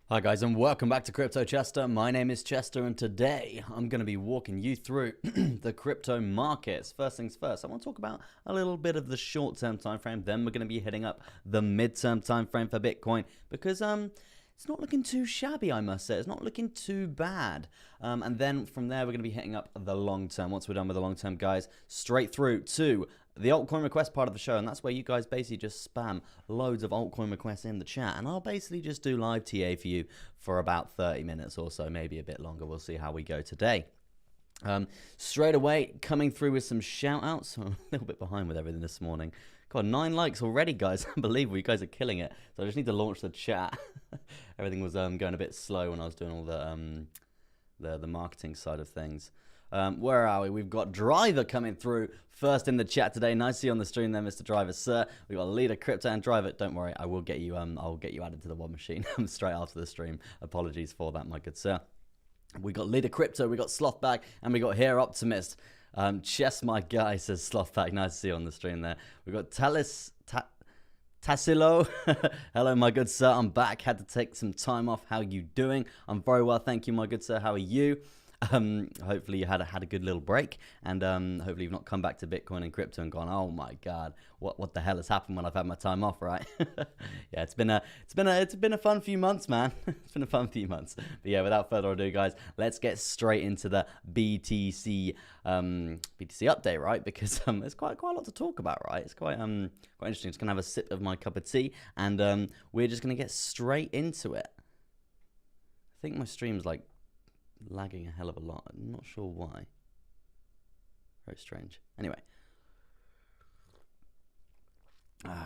Hi guys, and welcome back to Crypto Chester. My name is Chester, and today I'm going to be walking you through the crypto markets. First things first, I want to talk about a little bit of the short-term time frame. Then we're going to be hitting up the mid-term time frame for Bitcoin because it's not looking too shabby, I must say. It's not looking too bad. And then from there, we're going to be hitting up the long term. Once we're done with the long term, guys, straight through to the altcoin request part of the show, and that's where you guys basically just spam loads of altcoin requests in the chat, and I'll basically just do live TA for you for about 30 minutes or so, maybe a bit longer. We'll see how we go today. Straight away, coming through with some shout outs. I'm a little bit behind with everything this morning. God, 9 likes already, guys. Unbelievable. You guys are killing it. So I just need to launch the chat. Everything was going a bit slow when I was doing all the marketing side of things. Where are we? We've got Driver coming through first in the chat today. Nice to see you on the stream there, Mr. Driver, sir. We've got Leader, Crypto, and Driver. Don't worry, I will get you. I'll get you added to the one machine straight after the stream. Apologies for that, my good sir. We got Leader Crypto, we got Slothbag, and we got Here Optimist. Chess, my guy, says Slothbag. Nice to see you on the stream there. We got Tassilo. Hello, my good sir. I'm back. Had to take some time off. How you doing? I'm very well, thank you, my good sir. How are you? Hopefully you had a good little break, and hopefully you've not come back to Bitcoin and crypto and gone, oh my god, what the hell has happened when I've had my time off, right? Yeah, it's been a fun few months, man. It's been a fun few months. But yeah, without further ado, guys, let's get straight into the BTC update, right? Because there's quite a lot to talk about, right? It's quite interesting. Just gonna have a sip of my cup of tea, and we're just gonna get straight into it. I think my stream's like lagging a hell of a lot. I'm not sure why. Very strange. Anyway.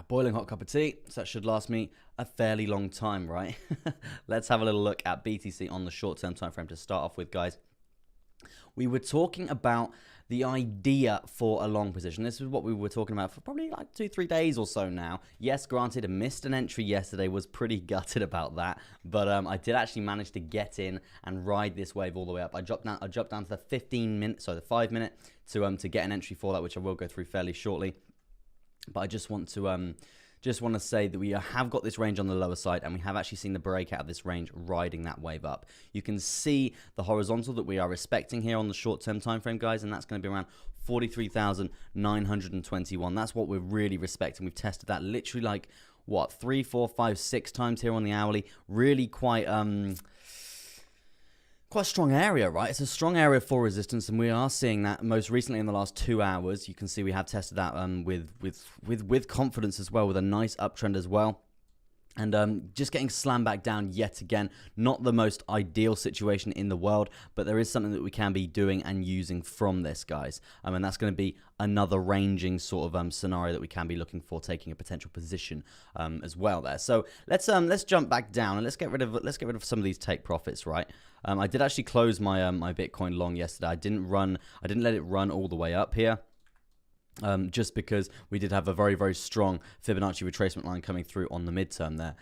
Boiling hot cup of tea. So that should last me a fairly long time, right? Let's have a little look at BTC on the short-term time frame to start off with, guys. We were talking about the idea for a long position. This is what we were talking about for probably like 2-3 days or so now. Yes, granted, I missed an entry yesterday, was pretty gutted about that, but I did actually manage to get in and ride this wave all the way up. I dropped down to the 5 minute to get an entry for that, which I will go through fairly shortly. But I just want to say that we have got this range on the lower side, and we have actually seen the breakout of this range riding that wave up. You can see the horizontal that we are respecting here on the short-term time frame, guys, and that's going to be around 43,921. That's what we're really respecting. We've tested that literally like, what, 3, 4, 5, 6 times here on the hourly. Really quite a strong area, right? It's a strong area for resistance, and we are seeing that most recently in the last 2 hours. You can see we have tested that with confidence as well, with a nice uptrend as well. And just getting slammed back down yet again. Not the most ideal situation in the world, but there is something that we can be doing and using from this, guys. And that's going to be another ranging sort of scenario that we can be looking for, taking a potential position as well there. So let's jump back down and let's get rid of some of these take profits, right? I did actually close my my Bitcoin long yesterday. I didn't let it run all the way up here. Just because we did have a very, very strong Fibonacci retracement line coming through on the midterm there.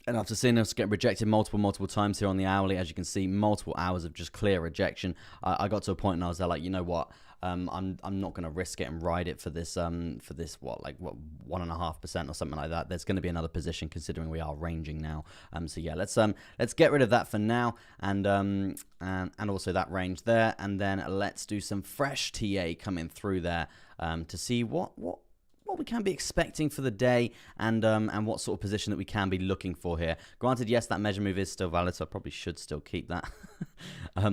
And after seeing us get rejected multiple times here on the hourly, as you can see, multiple hours of just clear rejection, I got to a point and I was there like, you know what, I'm not going to risk it and ride it for this 1.5% or something like that. There's going to be another position considering we are ranging now. So yeah, let's get rid of that for now, and also that range there, and then let's do some fresh TA coming through there to see what we can be expecting for the day, and what sort of position that we can be looking for here. Granted, yes, that measure move is still valid, so I probably should still keep that.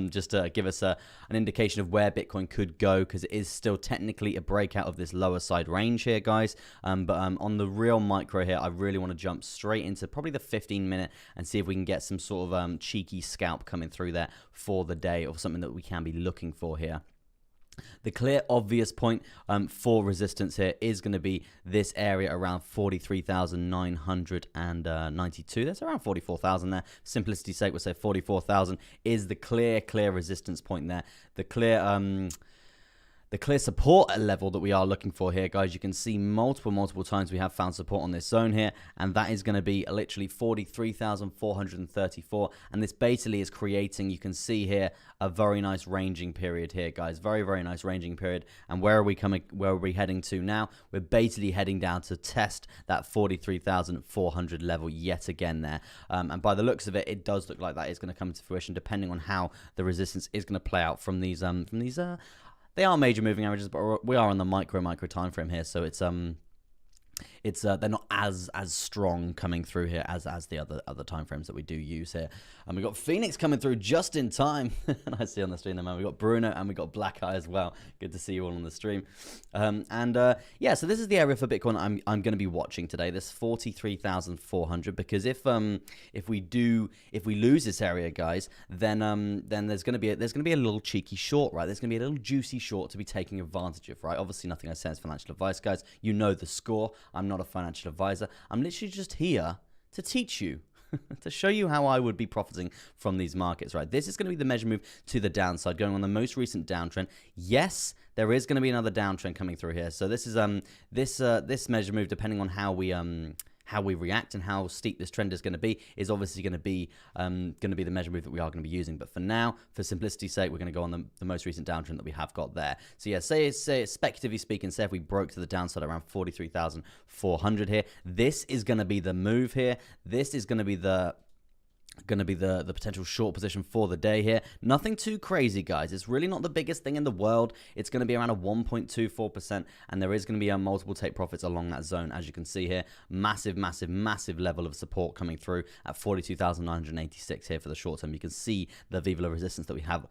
Just to give us an indication of where Bitcoin could go, because it is still technically a breakout of this lower side range here, guys. But on the real micro here, I really want to jump straight into probably the 15-minute and see if we can get some sort of cheeky scalp coming through there for the day, or something that we can be looking for here. The clear obvious point for resistance here is going to be this area around 43,992. That's around 44,000 there. Simplicity's sake, we'll say 44,000 is the clear resistance point there. The the clear support level that we are looking for here, guys. You can see multiple times we have found support on this zone here, and that is going to be literally 43,434, and this basically is creating, you can see here, a very nice ranging period here, guys. Very nice ranging period. And where are we heading to now? We're basically heading down to test that 43,400 level yet again there, and by the looks of it, it does look like that is going to come to fruition, depending on how the resistance is going to play out from these they are major moving averages, but we are on the micro time frame here, so it's they're not as strong coming through here as the other time frames that we do use here. And we got Phoenix coming through just in time. And I see on the stream there, man. We got Bruno and we got Black Eye as well. Good to see you all on the stream. Yeah, so this is the area for Bitcoin I'm going to be watching today. This 43,400, because if we lose this area, guys, then there's going to be a little cheeky short, right? There's going to be a little juicy short to be taking advantage of, right? Obviously, nothing I say is financial advice, guys. You know the score. I'm not a financial advisor. I'm literally just here to teach you, to show you how I would be profiting from these markets, right? This is going to be the measure move to the downside, going on the most recent downtrend. Yes, there is going to be another downtrend coming through here. So this is this measure move, depending on how we react and how steep this trend is going to be, is obviously going to be the measure move that we are going to be using. But for now, for simplicity's sake, we're going to go on the most recent downtrend that we have got there. So yeah, say speculatively speaking, say if we broke to the downside around 43,400 here, this is going to be the move here. This is going to be the potential short position for the day here. Nothing too crazy, guys. It's really not the biggest thing in the world. It's going to be around a 1.24%, and there is going to be a multiple take profits along that zone, as you can see here. Massive level of support coming through at 42,986 here for the short term. You can see the Viva resistance that we have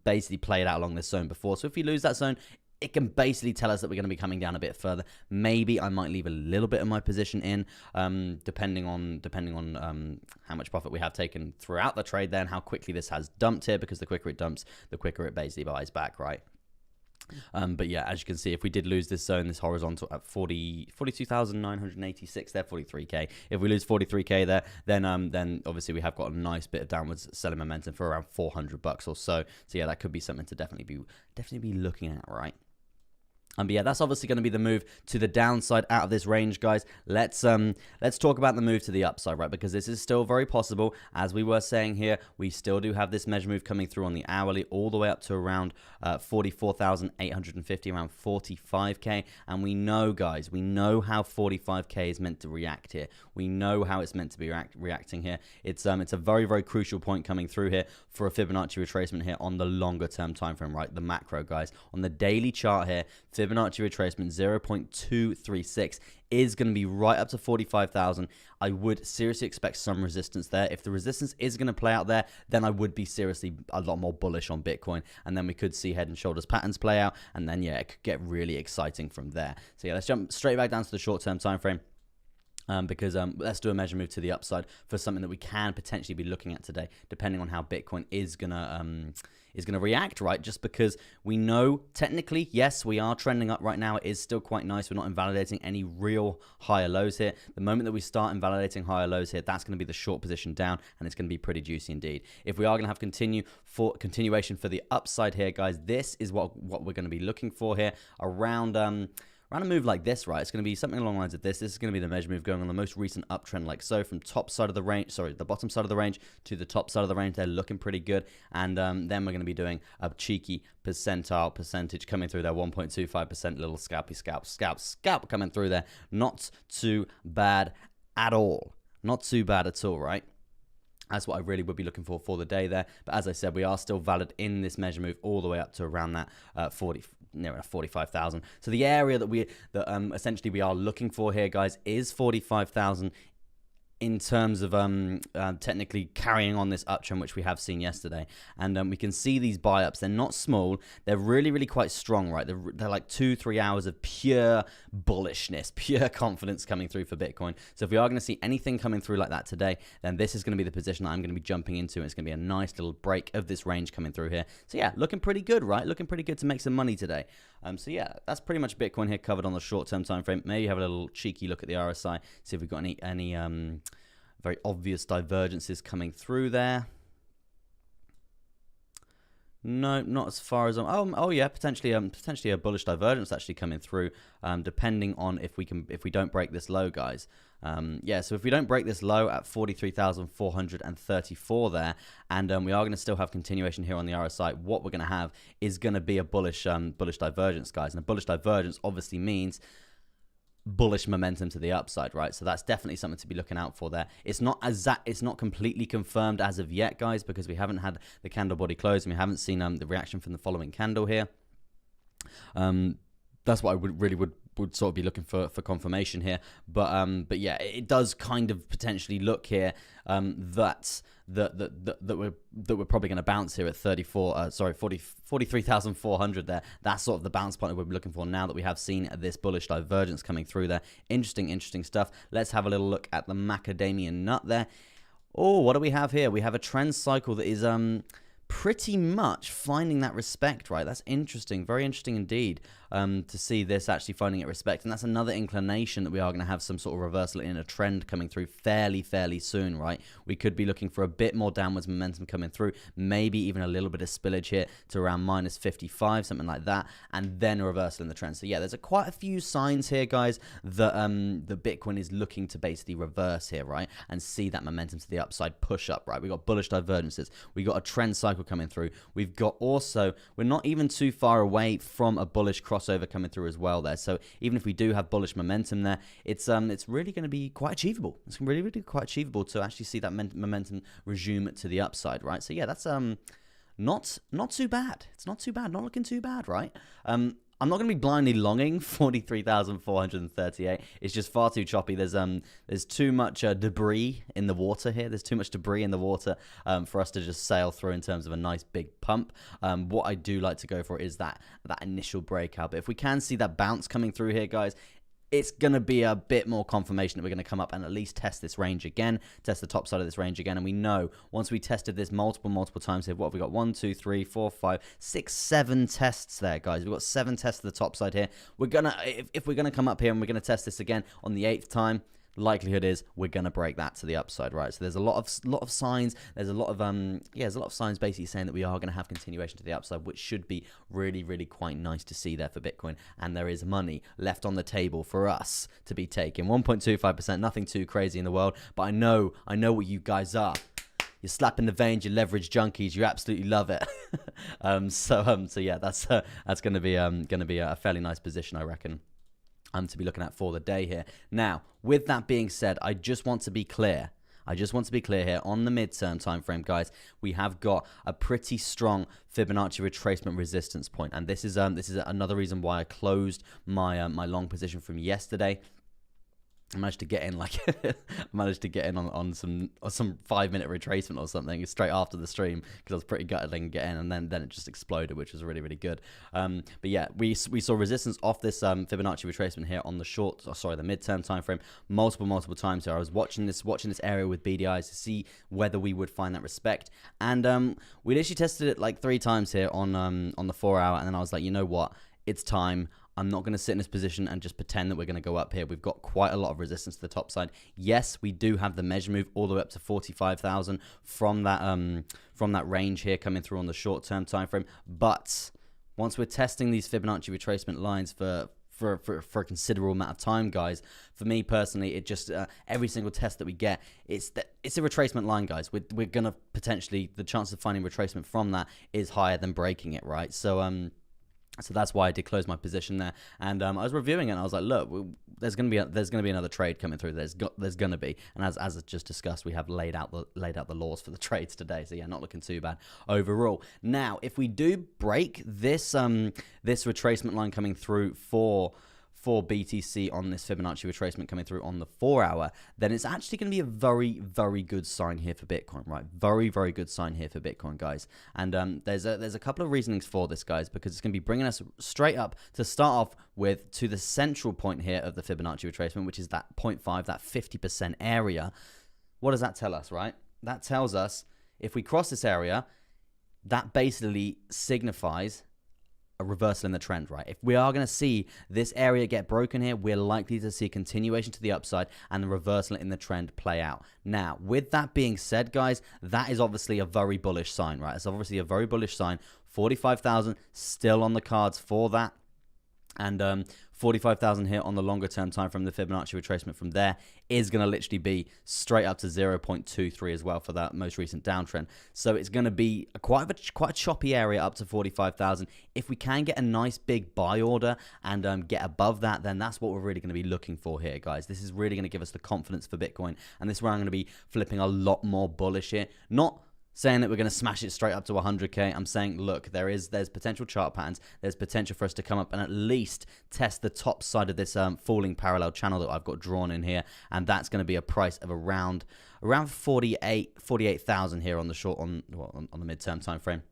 basically played out along this zone before. So if you lose that zone, it can basically tell us that we're going to be coming down a bit further. Maybe I might leave a little bit of my position in, depending on how much profit we have taken throughout the trade there and how quickly this has dumped here, because the quicker it dumps, the quicker it basically buys back, right? But yeah, as you can see, if we did lose this zone, this horizontal at 42,986 there, 43k. If we lose 43k there, then obviously we have got a nice bit of downwards selling momentum for around $400 or so. So yeah, that could be something to definitely be looking at, right? But yeah, that's obviously going to be the move to the downside out of this range, guys. Let's talk about the move to the upside, right? Because this is still very possible. As we were saying here, we still do have this measure move coming through on the hourly all the way up to around 44,850, around 45k. And we know, guys, we know how 45k is meant to react here. We know how it's meant to be reacting here. It's a very crucial point coming through here for a Fibonacci retracement here on the longer term time frame, right? The macro, guys. On the daily chart here, Fibonacci retracement 0.236 is going to be right up to 45,000. I would seriously expect some resistance there. If the resistance is going to play out there, then I would be seriously a lot more bullish on Bitcoin, and then we could see head and shoulders patterns play out, and then yeah, it could get really exciting from there. So yeah, let's jump straight back down to the short-term time frame. Because let's do a measure move to the upside for something that we can potentially be looking at today, depending on how Bitcoin is gonna react, right? Just because we know technically, yes, we are trending up right now. It is still quite nice. We're not invalidating any real higher lows here. The moment that we start invalidating higher lows here, that's going to be the short position down, and it's going to be pretty juicy indeed. If we are going to have continuation for the upside here, guys, this is what we're going to be looking for here around a move like this, right? It's going to be something along the lines of this. This is going to be the measure move going on the most recent uptrend, like so, from top side of the range, the bottom side of the range to the top side of the range. They're looking pretty good. And then we're going to be doing a cheeky percentage coming through there, 1.25%, little scalp coming through there. Not too bad at all. Not too bad at all, right? That's what I really would be looking for the day there. But as I said, we are still valid in this measure move all the way up to around that 45,000. So the area that essentially we are looking for here, guys, is 45,000 in terms of technically carrying on this uptrend which we have seen yesterday. And we can see these buy-ups. They're not small. They're really quite strong, right? They're like 2-3 hours of pure bullishness, pure confidence coming through for Bitcoin. So if we are going to see anything coming through like that today, then this is going to be the position that I'm going to be jumping into. It's going to be a nice little break of this range coming through here. So yeah, looking pretty good, right? Looking pretty good to make some money today. So yeah, that's pretty much Bitcoin here covered on the short-term time frame. Maybe have a little cheeky look at the RSI, see if we've got any very obvious divergences coming through there. No, not as far as oh yeah, potentially a bullish divergence actually coming through, depending on if we don't break this low, guys. Yeah, so if we don't break this low at 43,434 there, and we are going to still have continuation here on the RSI, what we're going to have is going to be a bullish divergence, guys. And a bullish divergence obviously means bullish momentum to the upside, right? So that's definitely something to be looking out for there. It's not completely confirmed as of yet, guys, because we haven't had the candle body close and we haven't seen the reaction from the following candle here. That's what I would sort of be looking for confirmation here, but yeah, it does kind of potentially look here that we're probably going to bounce here at 43,400 there. That's sort of the bounce point we'll be looking for now that we have seen this bullish divergence coming through there. Interesting stuff. Let's have a little look at the macadamia nut there. Oh, what do we have here? We have a trend cycle that is pretty much finding that respect, right? That's interesting, very interesting indeed, to see this actually finding it respect. And that's another inclination that we are going to have some sort of reversal in a trend coming through fairly soon, right? We could be looking for a bit more downwards momentum coming through, maybe even a little bit of spillage here to around minus 55, something like that, and then a reversal in the trend. So yeah, there's quite a few signs here, guys, that the Bitcoin is looking to basically reverse here, right? And see that momentum to the upside push up, right? We got bullish divergences, we got a trend cycle coming through, we've got also, we're not even too far away from a bullish crossover coming through as well there. So even if we do have bullish momentum there, it's really going to be quite achievable. It's really quite achievable to actually see that momentum resume to the upside, right? So yeah, that's not too bad. It's not too bad, not looking too bad, right? I'm not going to be blindly longing 43,438. It's just far too choppy. There's too much debris in the water here. There's too much debris in the water for us to just sail through in terms of a nice big pump. What I do like to go for is that initial breakout. But if we can see that bounce coming through here, guys, it's going to be a bit more confirmation that we're going to come up and at least test this range again, test the top side of this range again. And we know once we tested this multiple times here, what have we got? 1, 2, 3, 4, 5, 6, 7 tests there, guys. We've got 7 tests to the top side here. We're going to, if we're going to come up here and we're going to test this again on the 8th time, likelihood is we're going to break that to the upside, right? So there's a lot of signs. There's a lot of there's a lot of signs basically saying that we are going to have continuation to the upside, which should be really quite nice to see there for Bitcoin. And there is money left on the table for us to be taking. 1.25%, nothing too crazy in the world, but I know what you guys are. You're slapping the veins, you leverage junkies, you absolutely love it. So yeah, that's going to be a fairly nice position, I reckon, to be looking at for the day here. Now, with that being said, I just want to be clear. Here on the midterm time frame, guys. We have got a pretty strong Fibonacci retracement resistance point, and this is another reason why I closed my my long position from yesterday. I managed to get in on some 5-minute retracement or something straight after the stream because I was pretty gutted I can get in, and then it just exploded, which was really good. But yeah, we saw resistance off this Fibonacci retracement here on the the midterm time frame multiple times here. I was watching this area with beady eyes to see whether we would find that respect, and we literally tested it like 3 times here on the 4 hour, and then I was like, you know what, it's time. I'm not going to sit in this position and just pretend that we're going to go up here. We've got quite a lot of resistance to the top side. Yes, we do have the measure move all the way up to 45,000 from that range here coming through on the short-term time frame. But once we're testing these Fibonacci retracement lines for a considerable amount of time, guys, for me personally, it just every single test that we get, it's a retracement line, guys. We're gonna potentially, the chance of finding retracement from that is higher than breaking it, right? So that's why I did close my position there, and I was reviewing it, and I was like, look, there's gonna be another trade coming through. There's gonna be, and as I just discussed, we have laid out the laws for the trades today. So yeah, not looking too bad overall. Now, if we do break this this retracement line coming through for BTC on this Fibonacci retracement coming through on the 4 hour, then it's actually going to be a very good sign here for Bitcoin, right? Very good sign here for Bitcoin, guys. And there's a couple of reasonings for this, guys, because it's going to be bringing us straight up to start off with to the central point here of the Fibonacci retracement, which is that 0.5, that 50% area. What does that tell us, right? That tells us if we cross this area, that basically signifies a reversal in the trend, right? If we are going to see this area get broken here, we're likely to see a continuation to the upside and the reversal in the trend play out. Now, with that being said, guys, that is obviously a very bullish sign, right? It's obviously a very bullish sign 45,000 still on the cards for that. And 45,000 here on the longer term time from the Fibonacci retracement from there is going to literally be straight up to 0.23 as well for that most recent downtrend. So it's going to be quite a choppy area up to 45,000. If we can get a nice big buy order and get above that, then that's what we're really going to be looking for here, guys. This is really going to give us the confidence for Bitcoin, and this is where I'm going to be flipping a lot more bullish here. Not saying that we're going to smash it straight up to 100K. I'm saying, look, there's potential chart patterns. There's potential for us to come up and at least test the top side of this falling parallel channel that I've got drawn in here, and that's going to be a price of around 48,000 here on the on the midterm time frame.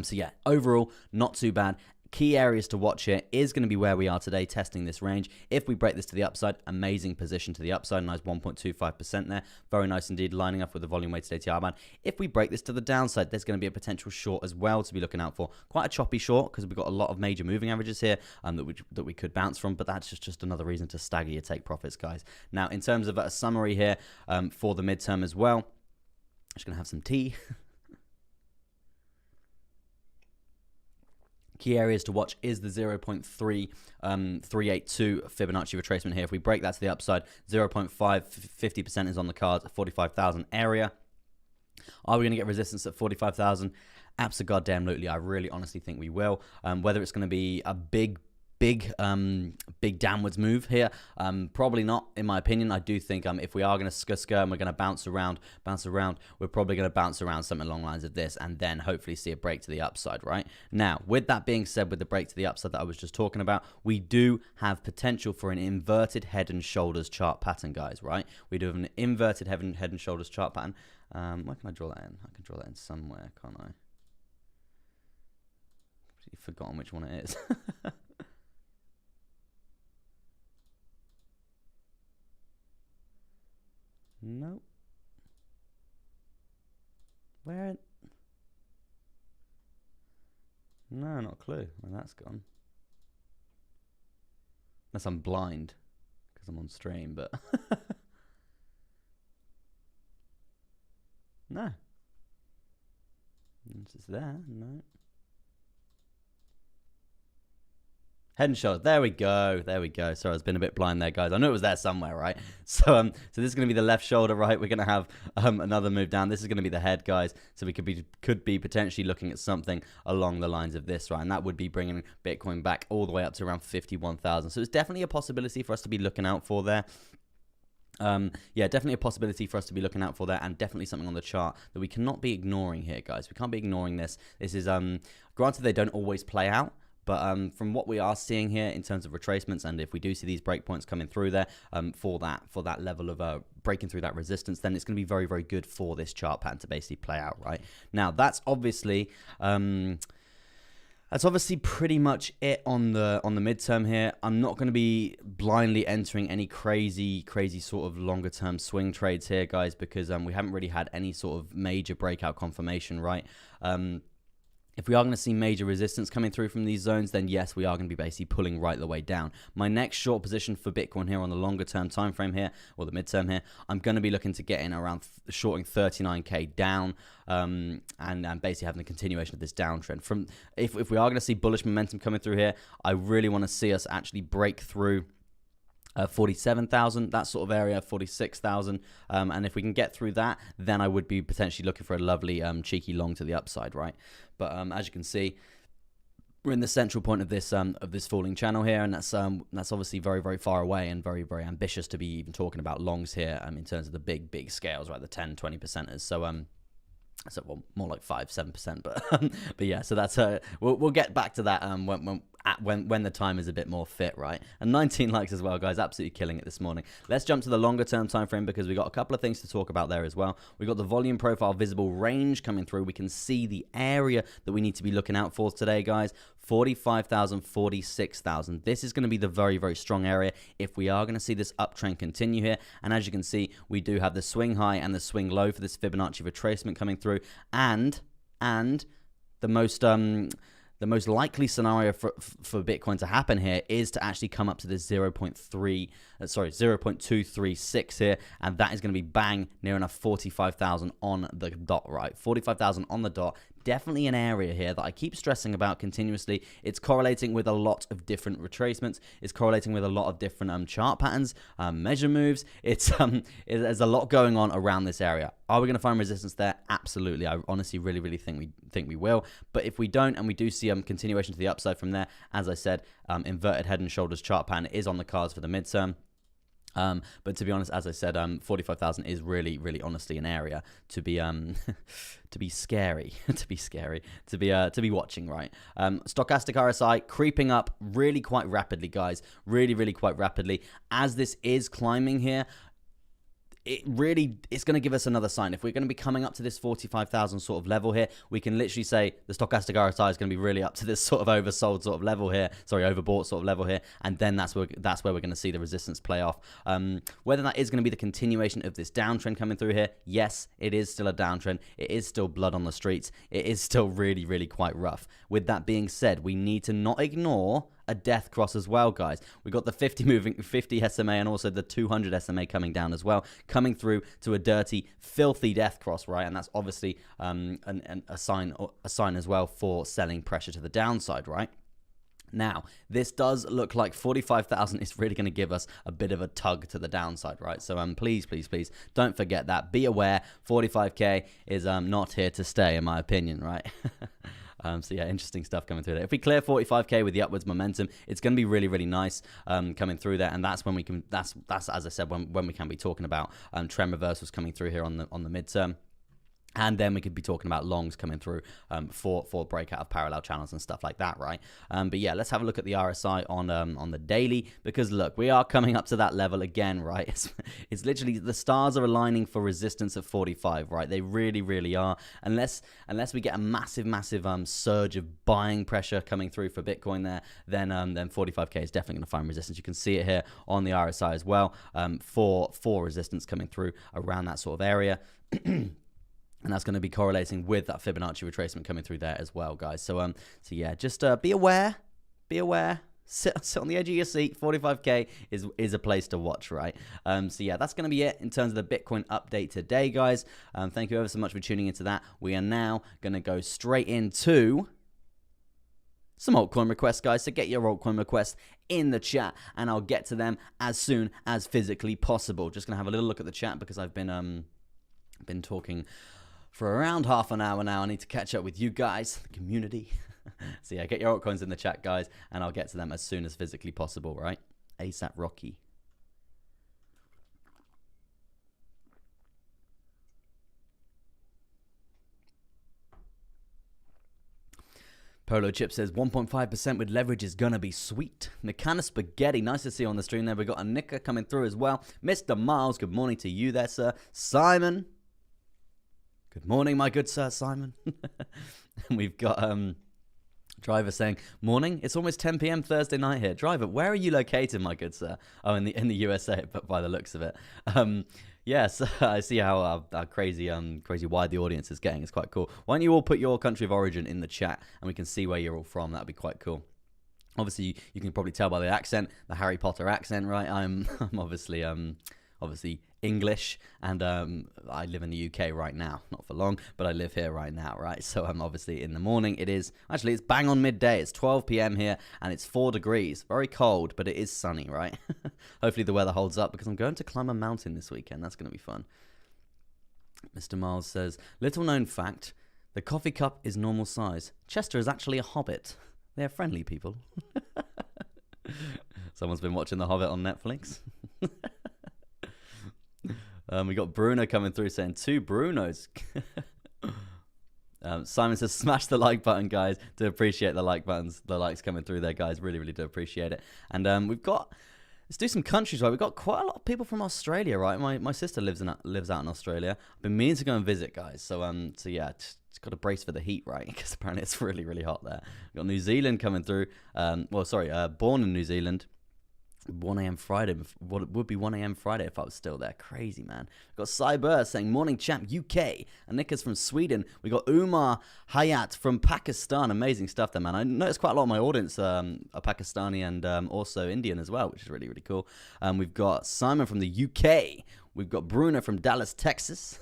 So yeah, overall, not too bad. Key areas to watch here is going to be where we are today, testing this range. If we break this to the upside, amazing position to the upside, nice 1.25% there. Very nice indeed, lining up with the volume weighted ATR band. If we break this to the downside, there's going to be a potential short as well to be looking out for. Quite a choppy short because we've got a lot of major moving averages here that we could bounce from, but that's just another reason to stagger your take profits, guys. Now, in terms of a summary here for the midterm as well, I'm just going to have some tea. Key areas to watch is the 0.382 Fibonacci retracement here. If we break that to the upside, 0.5, 50% is on the cards, 45,000 area. Are we going to get resistance at 45,000? Abso-goddamn-lutely. I really honestly think we will. Whether it's going to be a big downwards move here, probably not, in my opinion. I do think if we are going to skirt and we're going to bounce around, we're probably going to bounce around something along the lines of this and then hopefully see a break to the upside, right? Now, with that being said, with the break to the upside that I was just talking about, we do have potential for an inverted head and shoulders chart pattern, guys, right? We do have an inverted head and shoulders chart pattern. Where can I draw that in? I can draw that in somewhere, can't I? I've forgotten which one it is. Nope. Where? No, not a clue where that's gone. Unless I'm blind because I'm on stream, but no. It's just there. No. Head and shoulders. There we go. There we go. Sorry, I've been a bit blind there, guys. I knew it was there somewhere, right? So this is going to be the left shoulder, right? We're going to have another move down. This is going to be the head, guys. So we could be potentially looking at something along the lines of this, right? And that would be bringing Bitcoin back all the way up to around 51,000. So it's definitely a possibility for us to be looking out for there. Yeah, definitely a possibility for us to be looking out for there, and definitely something on the chart that we cannot be ignoring here, guys. We can't be ignoring this. This is granted they don't always play out. But from what we are seeing here in terms of retracements, and if we do see these breakpoints coming through there for that level of breaking through that resistance, then it's going to be very, very good for this chart pattern to basically play out, right? Now, that's obviously pretty much it on the midterm here. I'm not going to be blindly entering any crazy sort of longer term swing trades here, guys, because we haven't really had any sort of major breakout confirmation, right? If we are going to see major resistance coming through from these zones, then yes, we are going to be basically pulling right the way down. My next short position for Bitcoin here on the longer term time frame here, or the midterm here, I'm going to be looking to get in around shorting 39K down, and basically having the continuation of this downtrend. If we are going to see bullish momentum coming through here, I really want to see us actually break through 47,000, that sort of area, 46,000, and if we can get through that, then I would be potentially looking for a lovely cheeky long to the upside, right? But as you can see, we're in the central point of this falling channel here, and that's obviously very, very far away and very, very ambitious to be even talking about longs here in terms of the big scales, right? The 10-20%ers. So well, more like 5-7%, but yeah. So that's we'll get back to that when the time is a bit more fit, right? And 19 likes as well, guys. Absolutely killing it this morning. Let's jump to the longer term time frame because we got a couple of things to talk about there as well. We got the volume profile visible range coming through. We can see the area that we need to be looking out for today, guys. 45,000, 46,000. This is going to be the very, very strong area if we are going to see this uptrend continue here. And as you can see, we do have the swing high and the swing low for this Fibonacci retracement coming through, and the most likely scenario for Bitcoin to happen here is to actually come up to this 0.236 here, and that is going to be bang near enough 45,000 on the dot, right? 45,000 on the dot, definitely an area here that I keep stressing about continuously. It's correlating with a lot of different retracements. It's correlating with a lot of different chart patterns, measure moves. There's a lot going on around this area. Are we going to find resistance there? Absolutely. I honestly really think we will. But if we don't, and we do see continuation to the upside from there, as I said, inverted head and shoulders chart pattern is on the cards for the midterm. But to be honest, as I said, 45,000 is really honestly an area to be to be scary, to be watching, right? Stochastic RSI creeping up really quite rapidly, guys, really quite rapidly as this is climbing here. It's going to give us another sign. If we're going to be coming up to this 45,000 sort of level here, we can literally say the stochastic RSI is going to be really up to this sort of oversold sort of level here, overbought sort of level here, and then that's where we're going to see the resistance play off. Whether that is going to be the continuation of this downtrend coming through here, yes, it is still a downtrend. It is still blood on the streets. It is still really quite rough. With that being said, we need to not ignore a death cross as well, guys. We got the 50 SMA and also the 200 SMA coming down as well, coming through to a dirty, filthy death cross, right? And that's obviously a sign as well for selling pressure to the downside, right? Now, this does look like 45,000 is really going to give us a bit of a tug to the downside, right? So please don't forget that. Be aware, 45k is not here to stay, in my opinion, right? So yeah, interesting stuff coming through there. If we clear 45k with the upwards momentum, it's going to be really nice coming through there, and that's when we can. That's as I said, when we can be talking about trend reversals coming through here on the midterm. And then we could be talking about longs coming through for breakout of parallel channels and stuff like that, right? But yeah, let's have a look at the RSI on the daily, because look, we are coming up to that level again, right? It's literally the stars are aligning for resistance at 45, right? They really are. Unless we get a massive surge of buying pressure coming through for Bitcoin there, then 45k is definitely going to find resistance. You can see it here on the RSI as well for resistance coming through around that sort of area. And that's going to be correlating with that Fibonacci retracement coming through there as well, guys. So yeah, just be aware. Sit on the edge of your seat. 45k is a place to watch, right? So yeah, that's going to be it in terms of the Bitcoin update today, guys. Thank you ever so much for tuning into that. We are now going to go straight into some altcoin requests, guys. So get your altcoin requests in the chat, and I'll get to them as soon as physically possible. Just going to have a little look at the chat because I've been talking for around half an hour now. I need to catch up with you guys, the community. So yeah, get your altcoins in the chat, guys, and I'll get to them as soon as physically possible, right? ASAP Rocky. Polo Chip says 1.5% with leverage is gonna be sweet. Mechana Spaghetti, nice to see you on the stream there. We got a Nicker coming through as well. Mr. Miles, good morning to you there, sir. Simon, good morning, my good sir, Simon. And we've got Driver saying, morning, it's almost 10 p.m. Thursday night here. Driver, where are you located, my good sir? Oh, in the USA, but by the looks of it. Yes, I see how crazy wide the audience is getting. It's quite cool. Why don't you all put your country of origin in the chat, and we can see where you're all from. That'd be quite cool. Obviously, you can probably tell by the accent, the Harry Potter accent, right? I'm obviously English, and I live in the UK right now, not for long, but I live here right now, right? So I'm obviously in the morning. It's bang on midday. It's 12 p.m. here, and it's 4 degrees. Very cold, but it is sunny, right? Hopefully the weather holds up, because I'm going to climb a mountain this weekend. That's going to be fun. Mr. Miles says, little known fact, the coffee cup is normal size. Chester is actually a hobbit. They're friendly people. Someone's been watching The Hobbit on Netflix. We got Bruno coming through saying 2 Brunos. Simon says, smash the like button, guys. Do appreciate the like buttons, the likes coming through there, guys. Really do appreciate it. And let's do some countries, right? We've got quite a lot of people from Australia, right? My sister lives out in Australia. I've been meaning to go and visit, guys. So yeah, just got to brace for the heat, right? Because apparently it's really hot there. We've got New Zealand coming through. Born in New Zealand. 1 a.m. Friday. What would be 1 a.m. Friday if I was still there? Crazy, man. We've got Cyber saying, morning champ, UK. And Nick is from Sweden. We got Umar Hayat from Pakistan. Amazing stuff there, man. I noticed quite a lot of my audience are Pakistani and also Indian as well, which is really cool. We've got Simon from the UK. We've got Bruno from Dallas, Texas.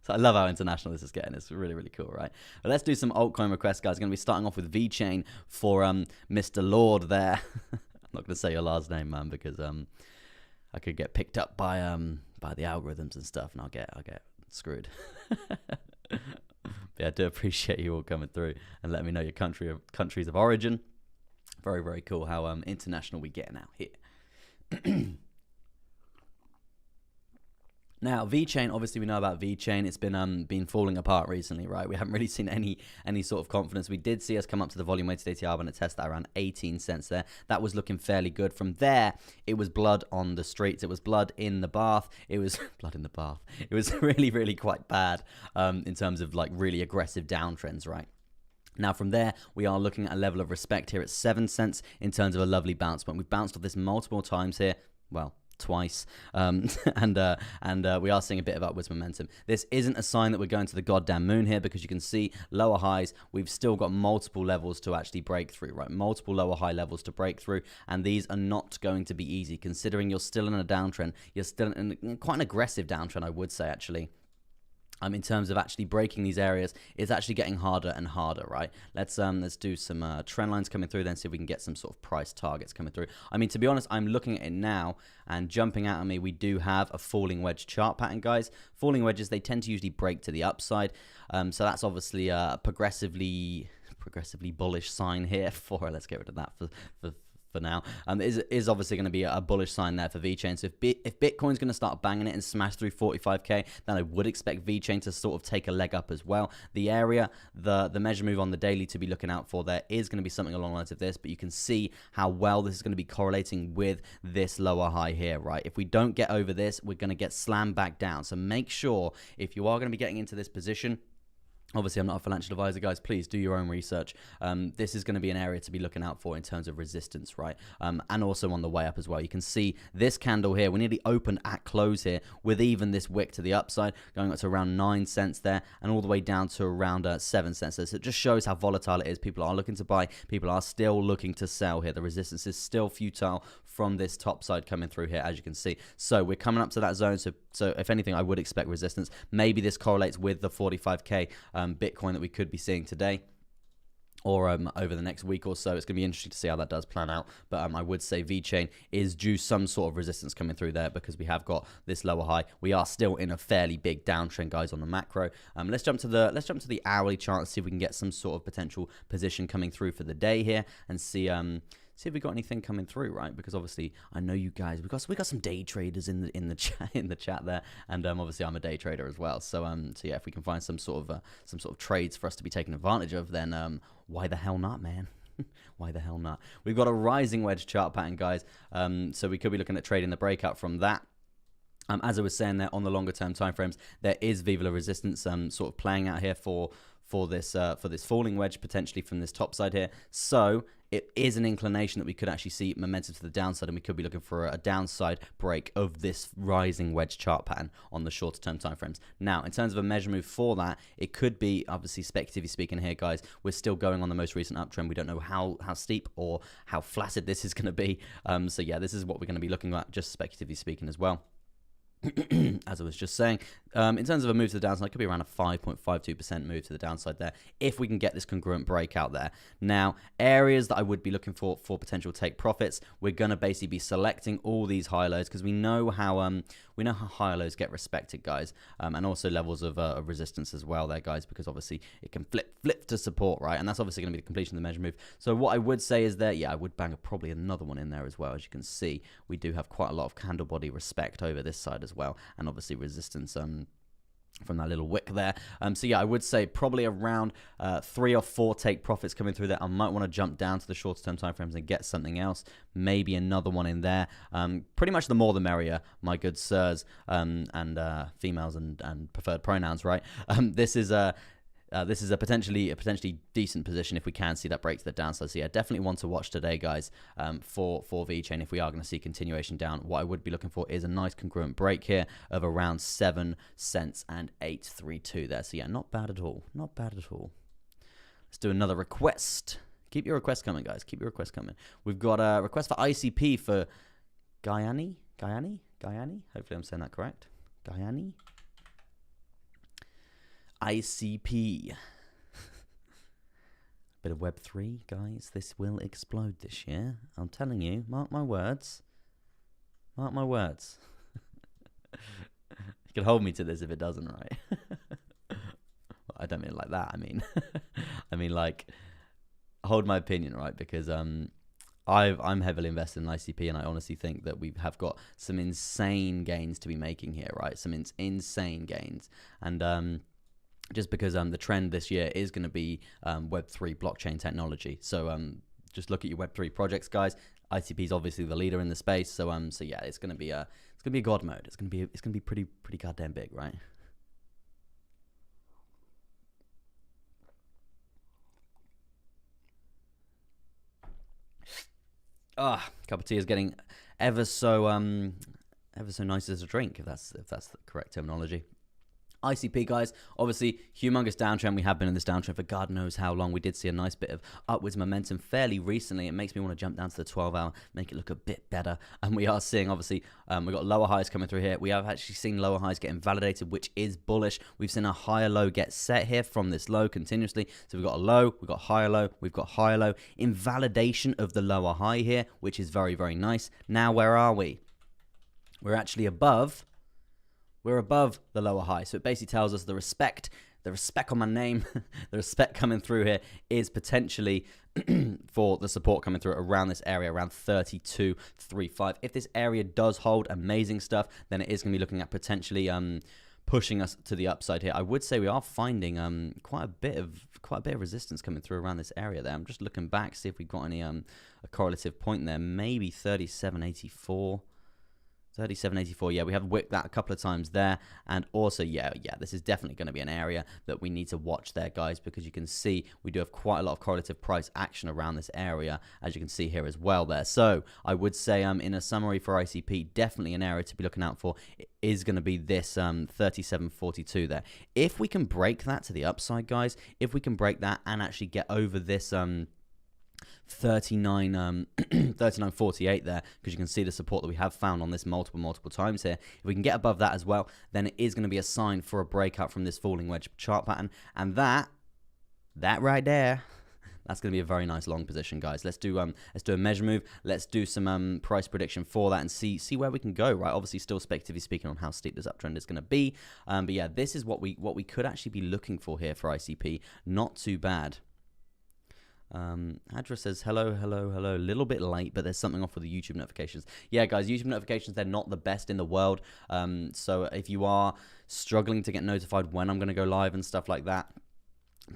So I love how international this is getting. It's really, really cool, right? But let's do some altcoin requests, guys. Going to be starting off with VeChain for Mr. Lord there. I'm not going to say your last name, man, because I could get picked up by the algorithms and stuff, and I'll get screwed. Yeah, I do appreciate you all coming through and letting me know your countries of origin. Very, very cool how international we get now here. Now, VeChain, obviously we know about VeChain. It's been falling apart recently, right? We haven't really seen any sort of confidence. We did see us come up to the volume weighted ATR and test that around 18 cents there. That was looking fairly good. From there, it was blood on the streets. It was blood in the bath. It was blood in the bath. It was really, really quite bad in terms of like really aggressive downtrends, right? Now, from there, we are looking at a level of respect here at 7 cents in terms of a lovely bounce point. We've bounced off this multiple times here. Well, twice, and we are seeing a bit of upwards momentum. This isn't a sign that we're going to the goddamn moon here, because you can see lower highs. We've still got multiple levels to actually break through, right? Multiple lower high levels to break through, and these are not going to be easy, considering you're still in a downtrend. You're still in quite an aggressive downtrend, I would say, actually. In terms of actually breaking these areas, it's actually getting harder and harder, right? Let's do some trend lines coming through, then see if we can get some sort of price targets coming through. I mean, to be honest, I'm looking at it now, and jumping out at me, we do have a falling wedge chart pattern, guys. Falling wedges, they tend to usually break to the upside, so that's obviously a progressively bullish sign here for. Let's get rid of that for now. Is obviously going to be a bullish sign there for VeChain. So if Bitcoin's going to start banging it and smash through 45k, then I would expect VeChain to sort of take a leg up as well. The area, the measure move on the daily to be looking out for there is going to be something along the lines of this, but you can see how well this is going to be correlating with this lower high here, right? If we don't get over this, we're going to get slammed back down. So make sure, if you are going to be getting into this position, obviously, I'm not a financial advisor, guys. Please do your own research. This is going to be an area to be looking out for in terms of resistance, right? And also on the way up as well. You can see this candle here. We nearly opened at close here with even this wick to the upside, going up to around 9 cents there and all the way down to around 7 cents. So it just shows how volatile it is. People are looking to buy. People are still looking to sell here. The resistance is still futile from this top side coming through here, as you can see. So we're coming up to that zone. So if anything, I would expect resistance. Maybe this correlates with the 45k Bitcoin that we could be seeing today, or over the next week or so. It's going to be interesting to see how that does plan out. But I would say VeChain is due some sort of resistance coming through there, because we have got this lower high. We are still in a fairly big downtrend, guys, on the macro. Let's jump to the hourly chart and see if we can get some sort of potential position coming through for the day here, and see if we got anything coming through, right? Because obviously, I know you guys. We got some day traders in the chat there, and obviously I'm a day trader as well. So yeah, if we can find some sort of trades for us to be taking advantage of, then why the hell not, man? Why the hell not? We've got a rising wedge chart pattern, guys. So we could be looking at trading the breakout from that. As I was saying there, on the longer term timeframes, there is Viva la resistance sort of playing out here for this falling wedge, potentially from this top side here. So it is an inclination that we could actually see momentum to the downside, and we could be looking for a downside break of this rising wedge chart pattern on the shorter term timeframes. Now, in terms of a measure move for that, it could be, obviously speculatively speaking here, guys, we're still going on the most recent uptrend. We don't know how steep or how flaccid this is going to be. So yeah, this is what we're going to be looking at, just speculatively speaking as well. As I was just saying, in terms of a move to the downside, it could be around a 5.52% move to the downside there, if we can get this congruent breakout there. Now, areas that I would be looking for potential take profits, we're going to basically be selecting all these high lows, because we know how high lows get respected, guys, and also levels of resistance as well there, guys, because obviously it can flip to support, right? And that's obviously going to be the completion of the measure move. So what I would say is that, yeah, I would bang probably another one in there as well. As you can see, we do have quite a lot of candle body respect over this side as well, and obviously resistance from that little wick there. So yeah, I would say probably around 3 or 4 take profits coming through there. I might want to jump down to the shorter term timeframes and get something else, maybe another one in there. Pretty much the more the merrier, my good sirs, and females and preferred pronouns, right? This is a potentially decent position if we can see that break to the downside. So yeah, definitely one to watch today, guys, for VeChain. If we are going to see continuation down, what I would be looking for is a nice congruent break here of around 7 cents and 832 there. So yeah, not bad at all. Not bad at all. Let's do another request. Keep your requests coming, guys. Keep your requests coming. We've got a request for ICP for Guyani. Hopefully I'm saying that correct. Guyani. ICP. Bit of Web3, guys. This will explode this year. I'm telling you. Mark my words. Mark my words. You can hold me to this if it doesn't, right? Well, I don't mean it like that. I mean like, hold my opinion, right? Because I'm heavily invested in ICP, and I honestly think that we have got some insane gains to be making here, right? Some insane gains, and just because the trend this year is going to be Web3 blockchain technology. So just look at your Web3 projects, guys. ICP is obviously the leader in the space. So yeah, it's going to be a god mode. It's going to be pretty goddamn big, right? Cup of tea is getting ever so nice as a drink, if that's the correct terminology. ICP, guys, obviously humongous downtrend. We have been in this downtrend for God knows how long. We did see a nice bit of upwards momentum fairly recently. It makes me want to jump down to the 12-hour, make it look a bit better. And we are seeing, obviously, we've got lower highs coming through here. We have actually seen lower highs getting validated, which is bullish. We've seen a higher low get set here from this low continuously. So we've got a low, we've got higher low, we've got higher low. Invalidation of the lower high here, which is very, very nice. Now, where are we? We're actually above. We're above the lower high. So it basically tells us the respect on my name, the respect coming through here is potentially for the support coming through around this area, around 32.35. If this area does hold, amazing stuff, then it is going to be looking at potentially pushing us to the upside here. I would say we are finding quite a bit of resistance coming through around this area there. I'm just looking back, see if we've got any a correlative point there. Maybe 37.84. 37.84, yeah, we have whipped that a couple of times there. And also, yeah, this is definitely going to be an area that we need to watch there, guys, because you can see we do have quite a lot of correlative price action around this area, as you can see here as well there. So I would say in a summary for ICP, definitely an area to be looking out for is going to be this 37.42 there. If we can break that to the upside, guys, if we can break that and actually get over this 39.48 there, because you can see the support that we have found on this multiple times here. If we can get above that as well, then it is going to be a sign for a breakout from this falling wedge chart pattern, and that right there, that's going to be a very nice long position, guys. Let's do a measure move. Let's do some price prediction for that and see where we can go, right? Obviously, still speculatively speaking on how steep this uptrend is going to be, but yeah, this is what we could actually be looking for here for ICP. Not too bad. Adra says, hello, a little bit late, but there's something off with the YouTube notifications. Yeah, guys, YouTube notifications, they're not the best in the world. So if you are struggling to get notified when I'm going to go live and stuff like that,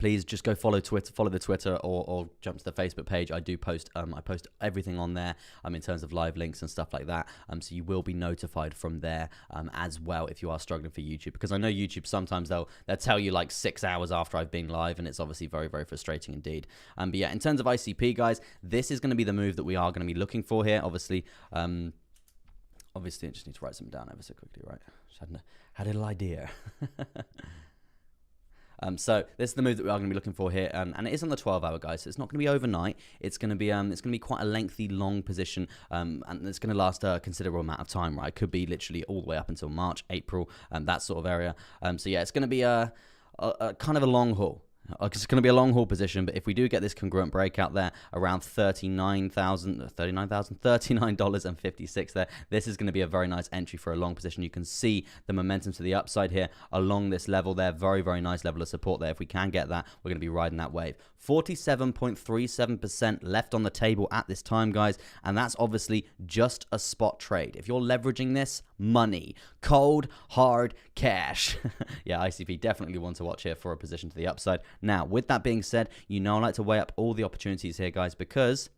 please just go follow the Twitter or jump to the Facebook page. I do post, I post everything on there in terms of live links and stuff like that. So you will be notified from there as well if you are struggling for YouTube, because I know YouTube sometimes they'll tell you like 6 hours after I've been live, and it's obviously very, very frustrating indeed. But yeah, in terms of ICP, guys, this is going to be the move that we are going to be looking for here. Obviously, I just need to write something down ever so quickly, right? Just had a little idea. So this is the move that we are going to be looking for here, and it is on the 12-hour, guys. So it's not going to be overnight. It's going to be quite a lengthy, long position, and it's going to last a considerable amount of time, right? It could be literally all the way up until March, April, that sort of area. So yeah, it's going to be a kind of a long haul. It's going to be a long haul position, but if we do get this congruent breakout there around $39.56 there, this is going to be a very nice entry for a long position. You can see the momentum to the upside here along this level there. Very, very nice level of support there. If we can get that, we're going to be riding that wave. 47.37% left on the table at this time, guys, and that's obviously just a spot trade. If you're leveraging this, money, cold, hard cash. Yeah, ICP definitely one to watch here for a position to the upside. Now, with that being said, I like to weigh up all the opportunities here, guys, because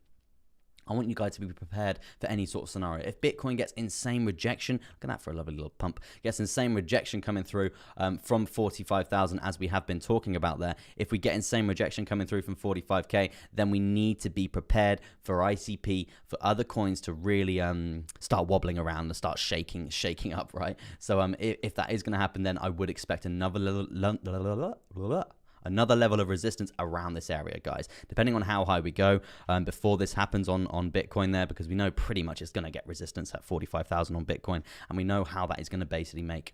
I want you guys to be prepared for any sort of scenario. If Bitcoin gets insane rejection, look at that for a lovely little pump, gets insane rejection coming through from 45,000, as we have been talking about there. If we get insane rejection coming through from 45K, then we need to be prepared for ICP, for other coins to really start wobbling around and start shaking up, right? So if that is going to happen, then I would expect another level of resistance around this area, guys, depending on how high we go before this happens on Bitcoin there, because we know pretty much it's going to get resistance at 45,000 on Bitcoin, and we know how that is going to basically make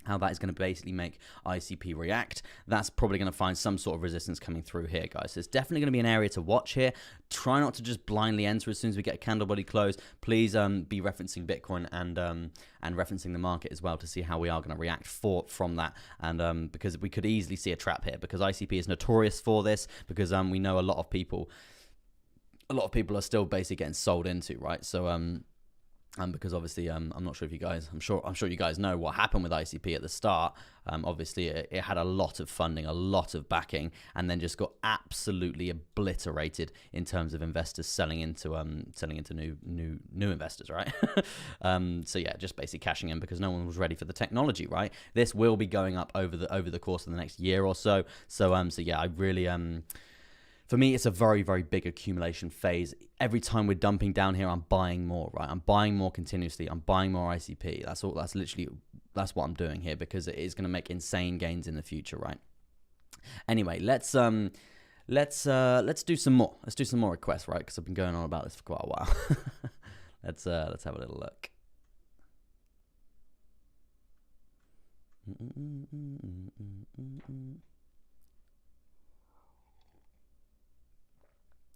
how that is going to basically make ICP react. That's probably going to find some sort of resistance coming through here, guys. So it's definitely going to be an area to watch here. Try not to just blindly enter as soon as we get a candle body close. Please be referencing Bitcoin and referencing the market as well to see how we are going to react from that. And because we could easily see a trap here, because ICP is notorious for this, because we know a lot of people are still basically getting sold into, right? So because obviously, I'm not sure if you guys, I'm sure you guys know what happened with ICP at the start. Obviously, it had a lot of funding, a lot of backing, and then just got absolutely obliterated in terms of investors selling into new investors, right? So yeah, just basically cashing in because no one was ready for the technology, right? This will be going up over the course of the next year or so. So yeah, I really for me, it's a very, very big accumulation phase. Every time we're dumping down here, I'm buying more, right? I'm buying more continuously. I'm buying more ICP. That's all. That's what I'm doing here because it is going to make insane gains in the future, right? Anyway, let's do some more. Let's do some more requests, right? Because I've been going on about this for quite a while. Let's have a little look.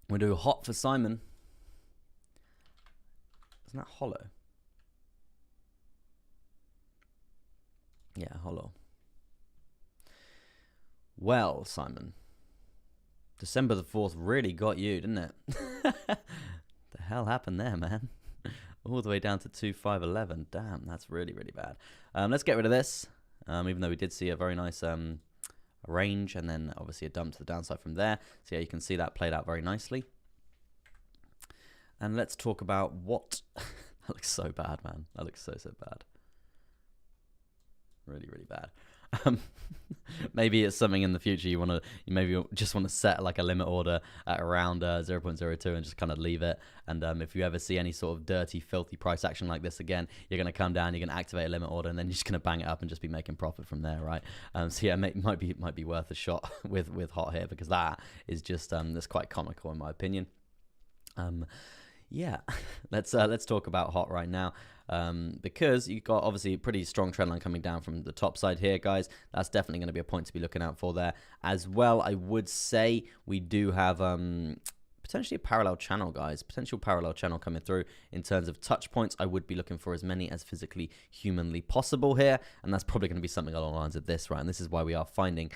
We'll do hot for Simon. Isn't that hollow? Yeah, hollow. Well, Simon, December the 4th really got you, didn't it? The hell happened there, man? All the way down to 2,511. Damn, that's really, really bad. Let's get rid of this, even though we did see a very nice range and then obviously a dump to the downside from there. So yeah, you can see that played out very nicely. And let's talk about what that looks so bad, man. That looks so bad. Really, really bad. Maybe it's something in the future you maybe just want to set like a limit order at around 0.02 and just kind of leave it. And if you ever see any sort of dirty, filthy price action like this again, you're going to come down, you're going to activate a limit order, and then you're just going to bang it up and just be making profit from there, right? So yeah, might be worth a shot with hot here because that is just that's quite comical in my opinion. Yeah, let's talk about hot right now. Because you've got obviously a pretty strong trend line coming down from the top side here, guys. That's definitely going to be a point to be looking out for there. As well, I would say we do have potentially a parallel channel, guys. Potential parallel channel coming through. In terms of touch points, I would be looking for as many as physically, humanly possible here. And that's probably going to be something along the lines of this, right? And this is why we are finding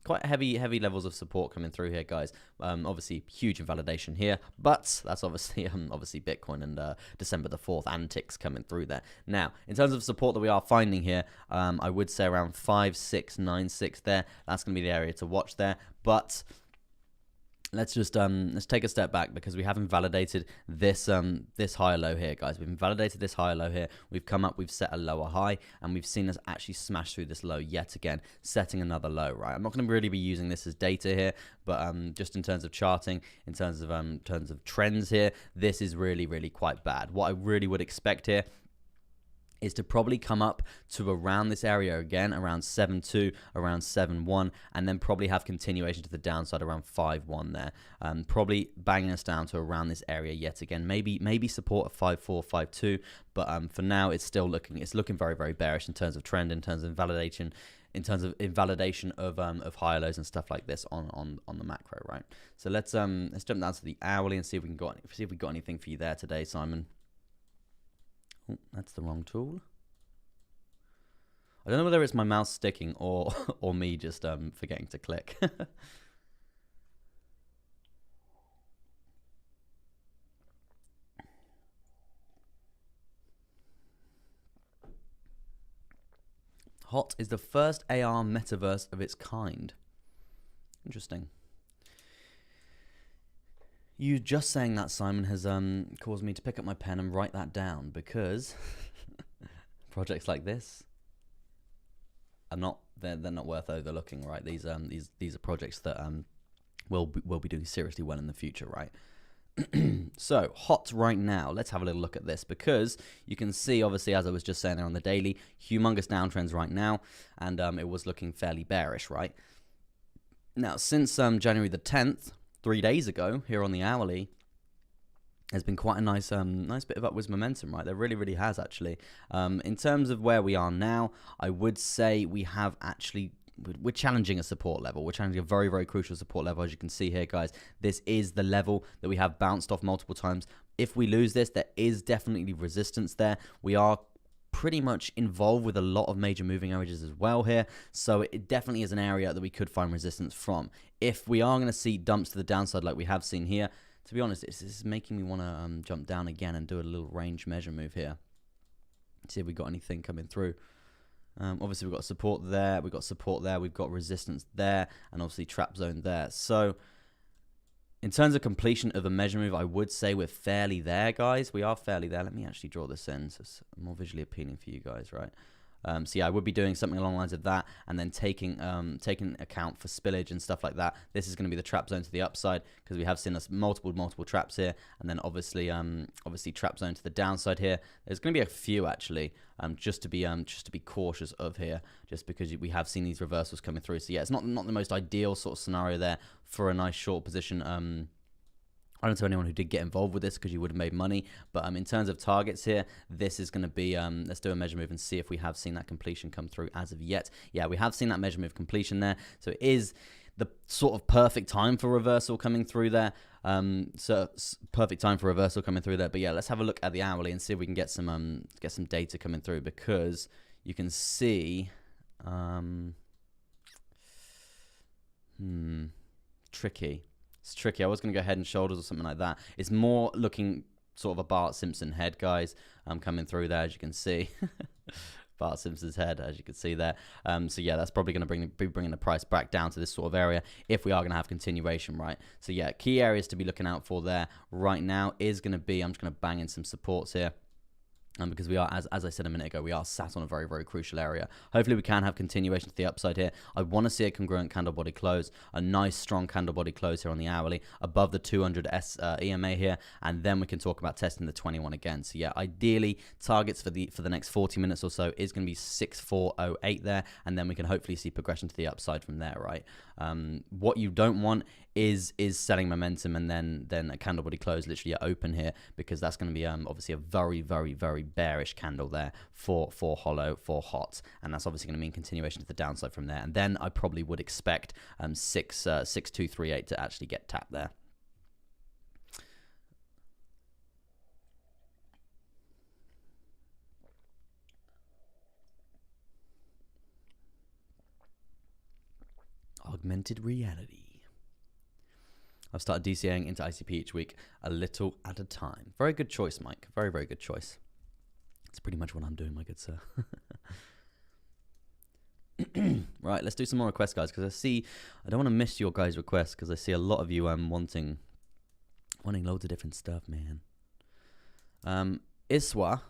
quite heavy levels of support coming through here, guys. Obviously, huge invalidation here. But that's obviously Bitcoin and December the 4th antics coming through there. Now, in terms of support that we are finding here, I would say around 5696 there. That's going to be the area to watch there. But let's just let's take a step back because we haven't validated this this higher low here, guys. We've invalidated this higher low here. We've come up, we've set a lower high, and we've seen us actually smash through this low yet again, setting another low, right? I'm not going to really be using this as data here, but just in terms of charting, in terms of trends here, this is really, really quite bad. What I really would expect here is to probably come up to around this area again, around 7.2, around 7.1, and then probably have continuation to the downside around 5.1 there. Probably banging us down to around this area yet again. Maybe support at 5.4, 5.2, but for now it's still looking very, very bearish in terms of trend, in terms of validation, of higher lows and stuff like this on the macro, right? So let's jump down to the hourly and see if we got anything for you there today, Simon. Oh, that's the wrong tool. I don't know whether it's my mouse sticking or me just forgetting to click. Hot is the first AR metaverse of its kind. Interesting. You just saying that, Simon, has caused me to pick up my pen and write that down because projects like this are they're not worth overlooking, right? These are projects that will be doing seriously well in the future, right? So hot right now, let's have a little look at this because you can see, obviously, as I was just saying there on the daily, humongous downtrends right now, and it was looking fairly bearish, right? Now, since January the 10th, 3 days ago, here on the hourly, There's been quite a nice bit of upwards momentum, right? There really has, actually. In terms of where we are now, I would say we have actually, we're challenging a support level. We're challenging a very crucial support level, as you can see here, guys. This is the level that we have bounced off multiple times. If we lose this, there is definitely resistance there. We are pretty much involved with a lot of major moving averages as well here, so it definitely is an area that we could find resistance from. If we are going to see dumps to the downside like we have seen here, to be honest, this is making me want to jump down again and do a little range measure move here. See if we got anything coming through. Obviously, we've got support there, we've got support there, we've got resistance there, and obviously trap zone there. So in terms of completion of a measure move, I would say we're fairly there, guys. We are fairly there. Let me actually draw this in so it's more visually appealing for you guys, right? So yeah, I would be doing something along the lines of that, and then taking account for spillage and stuff like that. This is going to be the trap zone to the upside, because we have seen us multiple traps here, and then obviously trap zone to the downside here. There's going to be a few actually, just to be cautious of here, just because we have seen these reversals coming through. So yeah, it's not the most ideal sort of scenario there for a nice short position. I don't know anyone who did get involved with this, because you would have made money. But in terms of targets here, this is going to be, let's do a measure move and see if we have seen that completion come through as of yet. Yeah, we have seen that measure move completion there. So it is the sort of perfect time for reversal coming through there. Perfect time for reversal coming through there. But yeah, let's have a look at the hourly and see if we can get some data coming through, because you can see, tricky. It's tricky. I was going to go head and shoulders or something like that. It's more looking sort of a Bart Simpson head, guys. Coming through there, as you can see. Bart Simpson's head, as you can see there. So yeah, that's probably going to be bringing the price back down to this sort of area if we are going to have continuation, right? So yeah, key areas to be looking out for there right now is going to be, I'm just going to bang in some supports here. Because we are, as I said a minute ago, we are sat on a very crucial area. Hopefully we can have continuation to the upside here. I want to see a congruent candle body close, a nice strong candle body close here on the hourly, above the 200 EMA here, and then we can talk about testing the 21 again. So yeah, ideally targets for the next 40 minutes or so is going to be 6408 there, and then we can hopefully see progression to the upside from there, right? What you don't want is selling momentum and then a candle body close literally at open here, because that's going to be obviously a very bearish candle there for hollow, for hot, and that's obviously going to mean continuation to the downside from there. And then I probably would expect 6238 to actually get tapped there. Augmented reality. I've started DCAing into ICP each week, a little at a time. Very good choice, Mike. Very good choice. It's pretty much what I'm doing, my good sir. Right, let's do some more requests, guys, because I don't want to miss your guys' requests, because I see a lot of you wanting loads of different stuff, man. Iswa.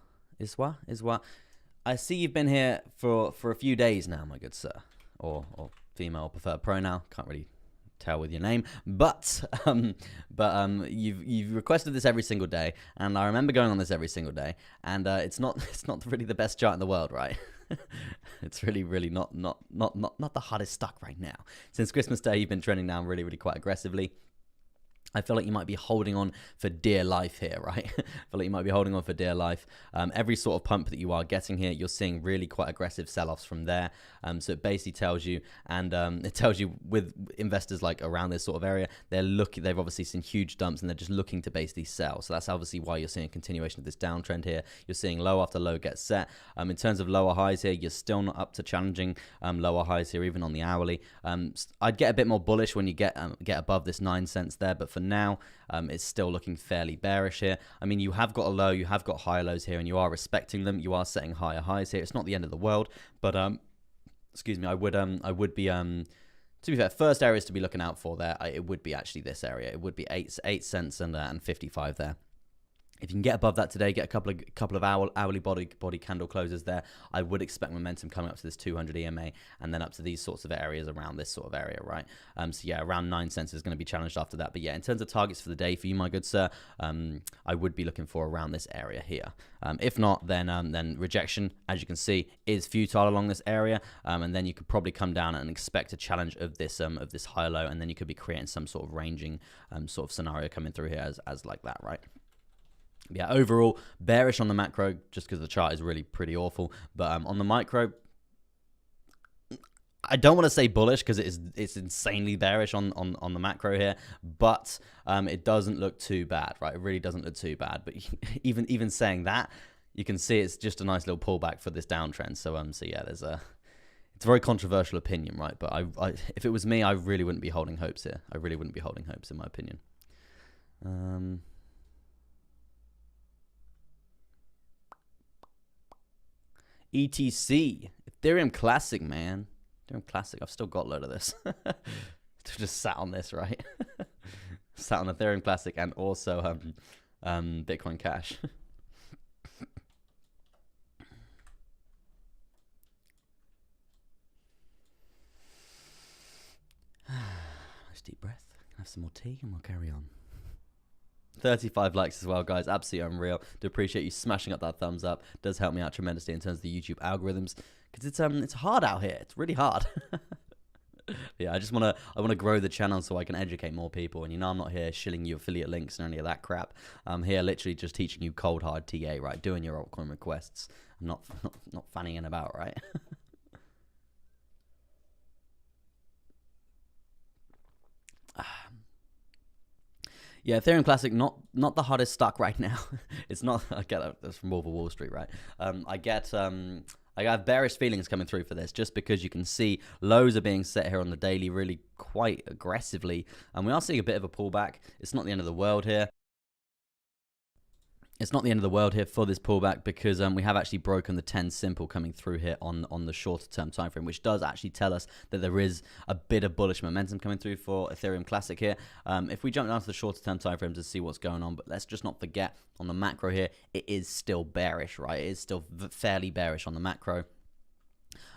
I see you've been here for a few days now, my good sir, or female preferred pronoun. Can't really tell with your name, but you've requested this every single day, and I remember going on this every single day, and it's not really the best chart in the world, right? It's really not the hottest stock right now. Since Christmas Day, you've been trending down really quite aggressively. I feel like you might be holding on for dear life here, right? I feel like you might be holding on for dear life. Every sort of pump that you are getting here, you're seeing really quite aggressive sell-offs from there. So it basically tells you, and it tells you with investors like around this sort of area, they've obviously seen huge dumps, and they're just looking to basically sell. So that's obviously why you're seeing a continuation of this downtrend here. You're seeing low after low get set. In terms of lower highs here, you're still not up to challenging lower highs here, even on the hourly. I'd get a bit more bullish when you get above this 9 cents there, but for now, it's still looking fairly bearish here. I mean, you have got a low, you have got higher lows here, and you are respecting them. You are setting higher highs here. It's not the end of the world, but excuse me, I would be to be fair, first areas to be looking out for there, it would be actually this area. It would be 8 cents and 55 there. If you can get above that today, get a couple of hourly body candle closes there, I would expect momentum coming up to this 200 EMA, and then up to these sorts of areas around this sort of area, right? So yeah, around 9 cents is going to be challenged after that. But yeah, in terms of targets for the day for you, my good sir, I would be looking for around this area here. If not, then rejection, as you can see, is futile along this area, and then you could probably come down and expect a challenge of this high low, and then you could be creating some sort of ranging sort of scenario coming through here as like that, right? Yeah, overall, bearish on the macro, just because the chart is really pretty awful. But on the micro, I don't want to say bullish because it's insanely bearish on the macro here, but it doesn't look too bad, right? It really doesn't look too bad. But even saying that, you can see it's just a nice little pullback for this downtrend. So yeah, it's a very controversial opinion, right? But if it was me, I really wouldn't be holding hopes here. I really wouldn't be holding hopes, in my opinion. ETC, Ethereum Classic, man. Ethereum Classic, I've still got a load of this. Just sat on this, right? Sat on Ethereum Classic and also Bitcoin Cash. Nice deep breath. Have some more tea and we'll carry on. 35 likes as well, guys. Absolutely unreal. Do appreciate you smashing up that thumbs up. Does help me out tremendously in terms of the YouTube algorithms, because it's hard out here. It's really hard. Yeah, I wanna grow the channel so I can educate more people. And I'm not here shilling you affiliate links and any of that crap. I'm here literally just teaching you cold hard TA, right? Doing your altcoin requests. I'm not fannying about, right? Yeah, Ethereum Classic, not the hottest stock right now. It's not. I get that. That's from Wolf of Wall Street, right? I have bearish feelings coming through for this, just because you can see lows are being set here on the daily really quite aggressively, and we are seeing a bit of a pullback. It's not the end of the world here. It's not the end of the world here for this pullback, because we have actually broken the 10 simple coming through here on the shorter term time frame, which does actually tell us that there is a bit of bullish momentum coming through for Ethereum Classic here. If we jump down to the shorter term time frames to see what's going on, but let's just not forget on the macro here, it is still bearish, right? It is still fairly bearish on the macro.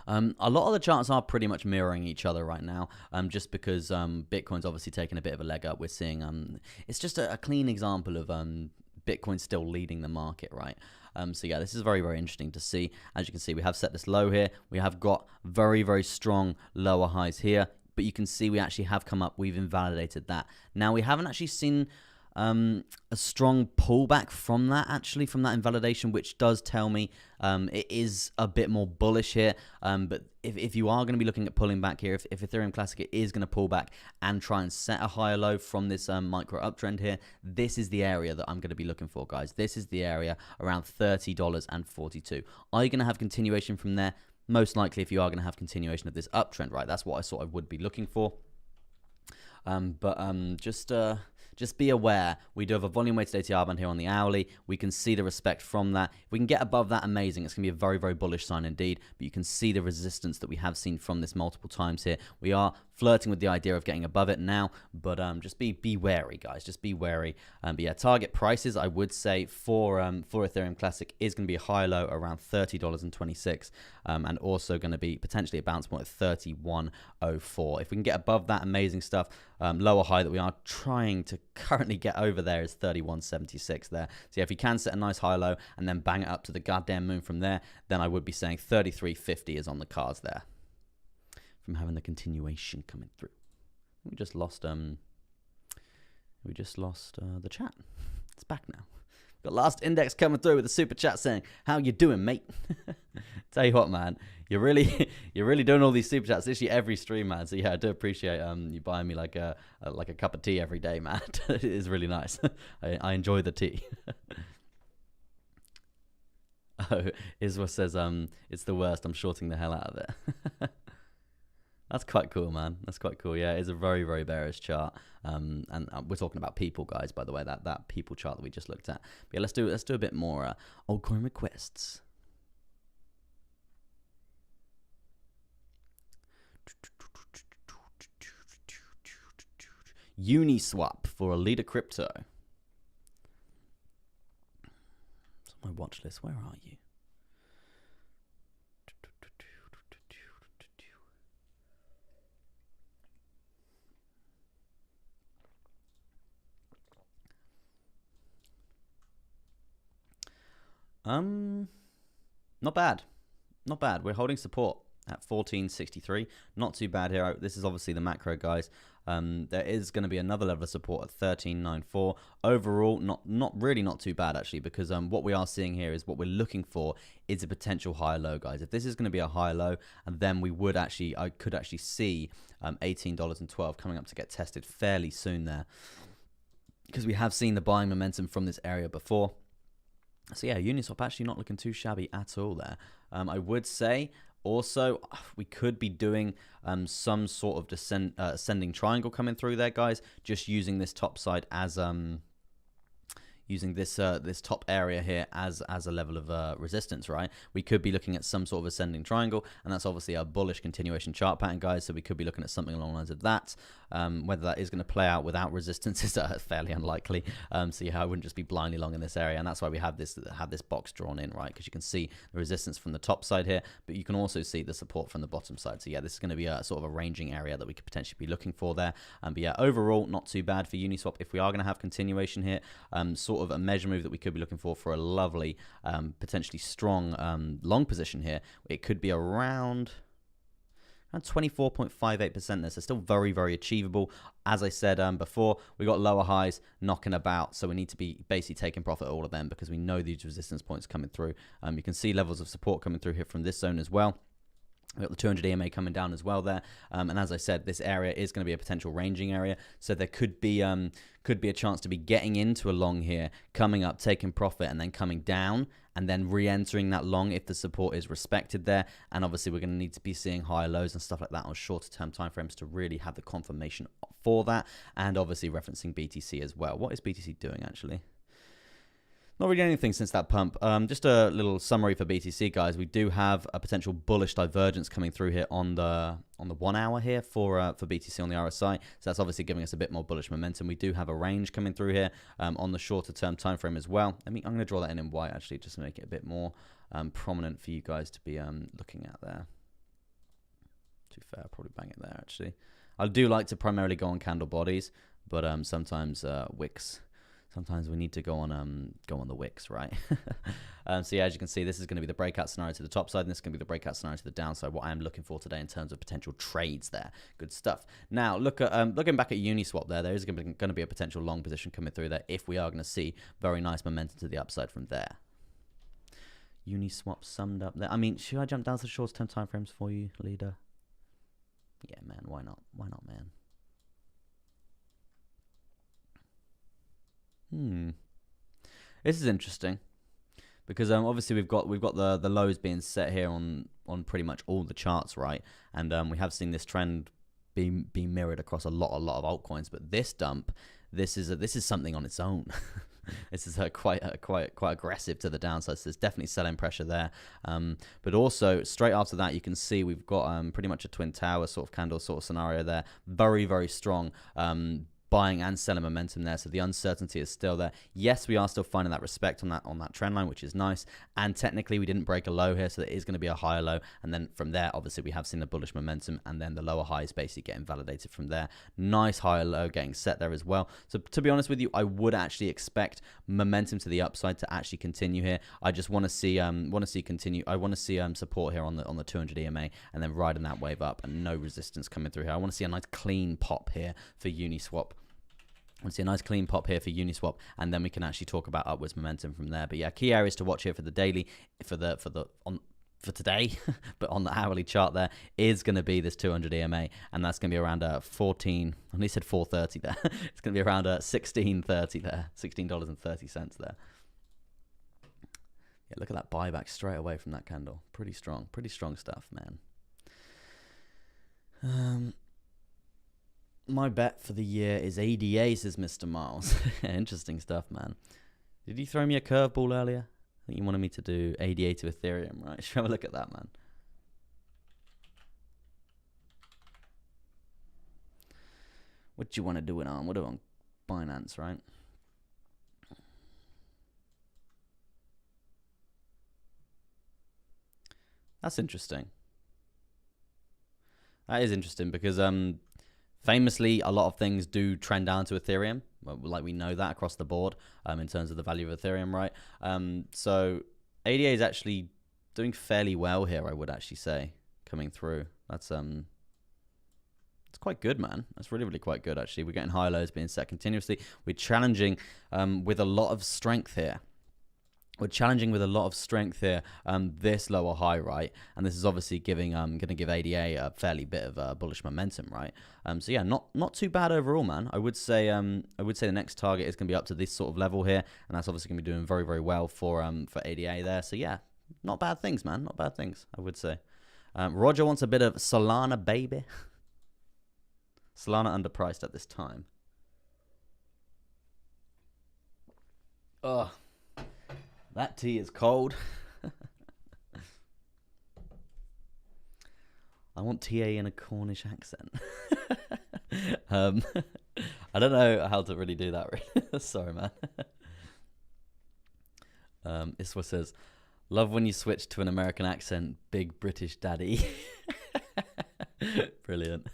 A lot of the charts are pretty much mirroring each other right now, just because Bitcoin's obviously taking a bit of a leg up. We're seeing it's just a clean example of Bitcoin still leading the market, right? So yeah, this is very, very interesting to see. As you can see, we have set this low here. We have got very, very strong lower highs here, but you can see we actually have come up. We've invalidated that. Now, we haven't actually seen a strong pullback from that, actually, from that invalidation, which does tell me it is a bit more bullish here. But if you are going to be looking at pulling back here, if Ethereum Classic is going to pull back and try and set a higher low from this micro uptrend here, this is the area that I'm going to be looking for, guys. This is the area around $30.42. Are you going to have continuation from there? Most likely, if you are going to have continuation of this uptrend, right? That's what I sort of would be looking for. Just be aware, we do have a volume weighted ATR band here on the hourly. We can see the respect from that. If we can get above that, amazing. It's going to be a very, very bullish sign indeed. But you can see the resistance that we have seen from this multiple times here. We are flirting with the idea of getting above it now, but just be wary, guys. Just be wary. But yeah, target prices, I would say, for Ethereum Classic is going to be a high low around $30.26, and also going to be potentially a bounce point at $31.04. If we can get above that, amazing stuff. Lower high that we are trying to currently get over there is $31.76 there. So yeah, if you can set a nice high low and then bang it up to the goddamn moon from there, then I would be saying $33.50 is on the cards there from having the continuation coming through. We just lost the chat. It's back now. Got last index coming through with the super chat saying, "How you doing, mate?" Tell you what, man, you're really doing all these super chats literally every stream, man. So yeah, I do appreciate you buying me like a cup of tea every day, man. It is really nice. I enjoy the tea. Oh, Iswa says it's the worst. I'm shorting the hell out of it. That's quite cool, man. That's quite cool. Yeah, it's a very, very bearish chart. And we're talking about people, guys, by the way, that people chart that we just looked at. But yeah, let's do a bit more altcoin requests. Uniswap for a leader crypto. It's on my watch list. Where are you? Not bad. Not bad. We're holding support at 1463. Not too bad here. This is obviously the macro, guys. There is going to be another level of support at 13.94. Overall, not too bad actually, because what we are seeing here is what we're looking for is a potential higher low, guys. If this is going to be a higher low, and then I could actually see $18.12 coming up to get tested fairly soon there, because we have seen the buying momentum from this area before. So yeah, Uniswap actually not looking too shabby at all there. I would say also we could be doing some sort of ascending triangle coming through there, guys, just using this top side as using this this top area here as a level of resistance, right? We could be looking at some sort of ascending triangle, and that's obviously a bullish continuation chart pattern, guys, so we could be looking at something along the lines of that. Whether that is going to play out without resistance is fairly unlikely, so yeah, I wouldn't just be blindly long in this area, and that's why we have this box drawn in, right? Because you can see the resistance from the top side here, but you can also see the support from the bottom side. So yeah, this is going to be a sort of a ranging area that we could potentially be looking for there. But yeah, overall not too bad for Uniswap. If we are going to have continuation here, sort of a measure move that we could be looking for a lovely potentially strong long position here, it could be around 24.58% there, so still very, very achievable. As I said before, we got lower highs knocking about, so we need to be basically taking profit at all of them because we know these resistance points coming through. You can see levels of support coming through here from this zone as well. We've got the 200 EMA coming down as well there, and as I said, this area is going to be a potential ranging area, so there could be a chance to be getting into a long here, coming up, taking profit, and then coming down, and then re-entering that long if the support is respected there. And obviously we're going to need to be seeing higher lows and stuff like that on shorter term timeframes to really have the confirmation for that, and obviously referencing BTC as well. What is BTC doing actually? Not really anything since that pump. Just a little summary for BTC, guys. We do have a potential bullish divergence coming through here on the 1 hour here for BTC on the RSI. So that's obviously giving us a bit more bullish momentum. We do have a range coming through here on the shorter term time frame as well. I'm going to draw that in white actually, just to make it a bit more prominent for you guys to be looking at there. To be fair, I'll probably bang it there actually. I do like to primarily go on candle bodies, but sometimes wicks. Sometimes we need to go on the wicks, right? So yeah, as you can see, this is going to be the breakout scenario to the top side, and this is going to be the breakout scenario to the downside. What I am looking for today in terms of potential trades there. Good stuff. Now, look at looking back at Uniswap there is going to be a potential long position coming through there if we are going to see very nice momentum to the upside from there. Uniswap summed up there. I mean, should I jump down to the short-term timeframes for you, leader? Yeah, man. Why not? Why not, man? This is interesting because obviously we've got the lows being set here on pretty much all the charts, right? And we have seen this trend be mirrored across a lot of altcoins, but this dump, this is something on its own. This is quite aggressive to the downside, so there's definitely selling pressure there. But also straight after that, you can see we've got pretty much a twin tower sort of candle sort of scenario there, very, very strong buying and selling momentum there, so the uncertainty is still there. Yes, we are still finding that respect on that trend line, which is nice, and technically we didn't break a low here, so there is going to be a higher low, and then from there obviously we have seen the bullish momentum, and then the lower highs basically getting validated from there. Nice higher low getting set there as well. So to be honest with you, I would actually expect momentum to the upside to actually continue here. I just want to see support here on the 200 EMA, and then riding that wave up, and no resistance coming through here. I want to see a nice clean pop here for Uniswap. I want to see a nice clean pop here for Uniswap, and then we can actually talk about upwards momentum from there. But yeah, key areas to watch here for the daily, for today, but on the hourly chart there is going to be this 200 EMA, and that's going to be around 14. I only said 4.30 there. It's going to be around 16.30 there, $16.30 there. Yeah, look at that buyback straight away from that candle. Pretty strong stuff, man. My bet for the year is ADA, says Mr. Miles. Interesting stuff, man. Did you throw me a curveball earlier? I think you wanted me to do ADA to Ethereum, right? Should have a look at that, man. What do you want to do it on? What do on Binance, right? That's interesting. That is interesting because famously, a lot of things do trend down to Ethereum. Like we know that across the board in terms of the value of Ethereum, right? So ADA is actually doing fairly well here, I would actually say, coming through. That's quite good, man. That's really, really quite good, actually. We're getting high lows being set continuously. We're challenging with a lot of strength here. We're challenging with a lot of strength here, this lower high, right? And this is obviously giving, going to give ADA a fairly bit of bullish momentum, right? So yeah, not too bad overall, man. I would say the next target is going to be up to this sort of level here, and that's obviously going to be doing very, very well for ADA there. So yeah, not bad things, man. Not bad things, I would say. Roger wants a bit of Solana, baby. Solana underpriced at this time. Ugh. That tea is cold. I want TA in a Cornish accent. I don't know how to really do that. Really. Sorry, man. Iswa says, love when you switch to an American accent, big British daddy. Brilliant.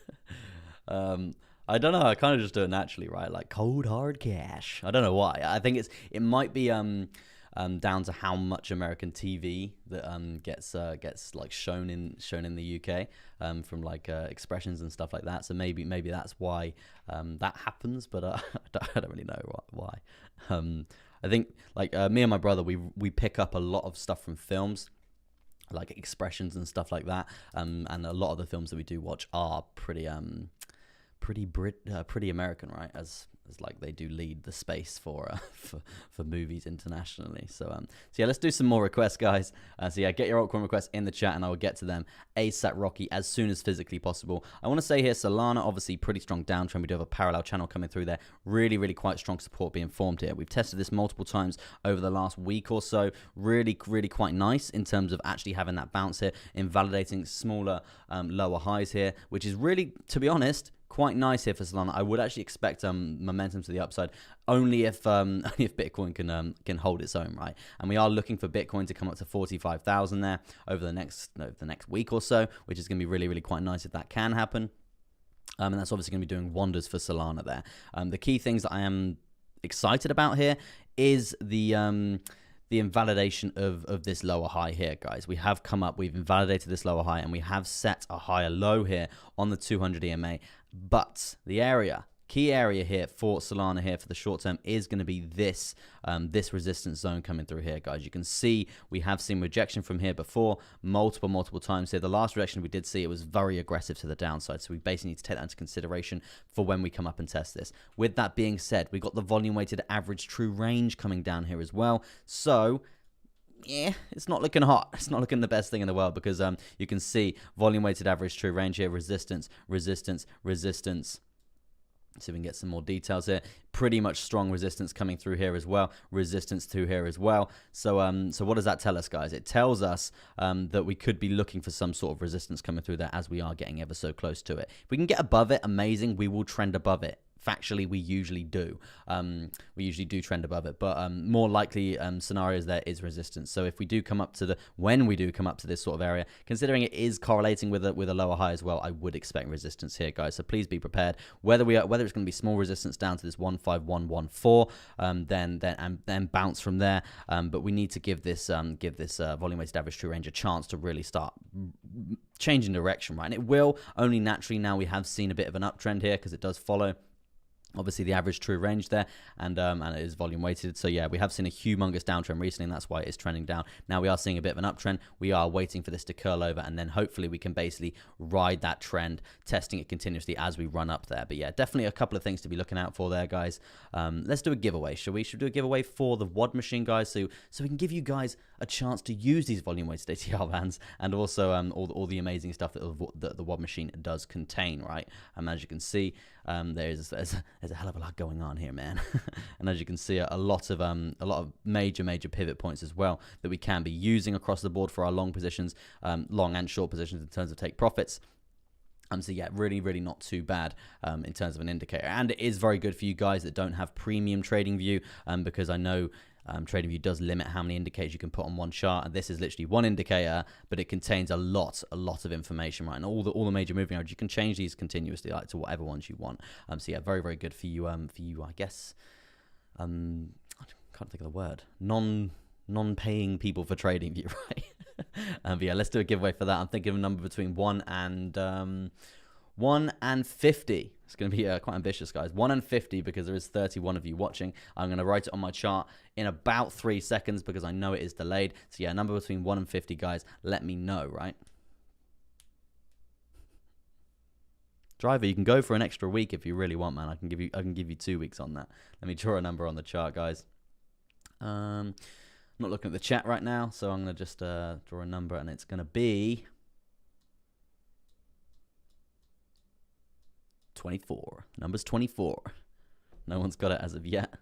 I don't know. I kind of just do it naturally, right? Like cold hard cash. I don't know why. I think it might be down to how much American TV that gets like shown in the UK from like expressions and stuff like that. So maybe that's why that happens, but I don't really know why. I think like me and my brother, we pick up a lot of stuff from films, like expressions and stuff like that. And a lot of the films that we do watch are pretty American, right? As like they do lead the space for movies internationally. So yeah, let's do some more requests, guys. So yeah, get your altcoin requests in the chat, and I will get to them ASAP Rocky as soon as physically possible. I want to say here, Solana, obviously pretty strong downtrend. We do have a parallel channel coming through there. Really, really quite strong support being formed here. We've tested this multiple times over the last week or so. Really, really quite nice in terms of actually having that bounce here, invalidating smaller lower highs here, which is really, to be honest, quite nice here for Solana. I would actually expect momentum to the upside only if Bitcoin can hold its own, right? And we are looking for Bitcoin to come up to 45,000 there over the next week or so, which is going to be really, really quite nice if that can happen. And that's obviously going to be doing wonders for Solana there. The key things that I am excited about here is the invalidation of this lower high here, guys. We have come up, we've invalidated this lower high, and we have set a higher low here on the 200 EMA. But the key area here for Solana here for the short term is going to be this resistance zone coming through here, guys. You can see we have seen rejection from here before multiple times here. The last rejection we did see, it was very aggressive to the downside, so we basically need to take that into consideration for when we come up and test this. With that being said, we got the volume weighted average true range coming down here as well. So yeah, it's not looking hot. It's not looking the best thing in the world, because you can see volume weighted average true range here, resistance. So we can get some more details here. Pretty much strong resistance coming through here as well. Resistance to here as well. So what does that tell us, guys? It tells us that we could be looking for some sort of resistance coming through there, as we are getting ever so close to it. If we can get above it, amazing. We will trend above it. Factually, we usually do. We usually do trend above it, but more likely scenarios there is resistance. So if we do come up to when we do come up to this sort of area, considering it is correlating with a lower high as well, I would expect resistance here, guys. So please be prepared. Whether it's going to be small resistance down to this 15114, then bounce from there. But we need to give this volume weighted average true range a chance to really start changing direction, right? And it will only naturally. Now we have seen a bit of an uptrend here because it does follow obviously the average true range there, and it is volume weighted. So yeah, we have seen a humongous downtrend recently, and that's why it is trending down. Now we are seeing a bit of an uptrend. We are waiting for this to curl over, and then hopefully we can basically ride that trend, testing it continuously as we run up there. But yeah, definitely a couple of things to be looking out for there, guys. Let's do a giveaway. Should we do a giveaway for the WOD machine, guys, so we can give you guys a chance to use these volume weighted ATR bands, and also all the amazing stuff that the WOD machine does contain, right? As you can see, there's a hell of a lot going on here, man. And as you can see, a lot of major pivot points as well that we can be using across the board for our long positions, long and short positions in terms of take profits. So yeah, really not too bad in terms of an indicator, and it is very good for you guys that don't have premium TradingView, because I know TradingView does limit how many indicators you can put on one chart, and this is literally one indicator, but it contains a lot of information, right? And all the major moving averages, you can change these continuously, like, to whatever ones you want. So yeah, very good for you. I guess. I can't think of the word. Non-paying people for TradingView, right? But yeah, let's do a giveaway for that. I'm thinking of a number between 1 and 1 and 50. It's going to be quite ambitious, guys. 1 and 50 because there is 31 of you watching. I'm going to write it on my chart in about 3 seconds because I know it is delayed. So yeah, a number between 1 and 50, guys. Let me know, right? Driver, you can go for an extra week if you really want, man. I can give you 2 weeks on that. Let me draw a number on the chart, guys. I'm not looking at the chat right now, so I'm going to just draw a number, and it's going to be 24. Number's 24. No one's got it as of yet.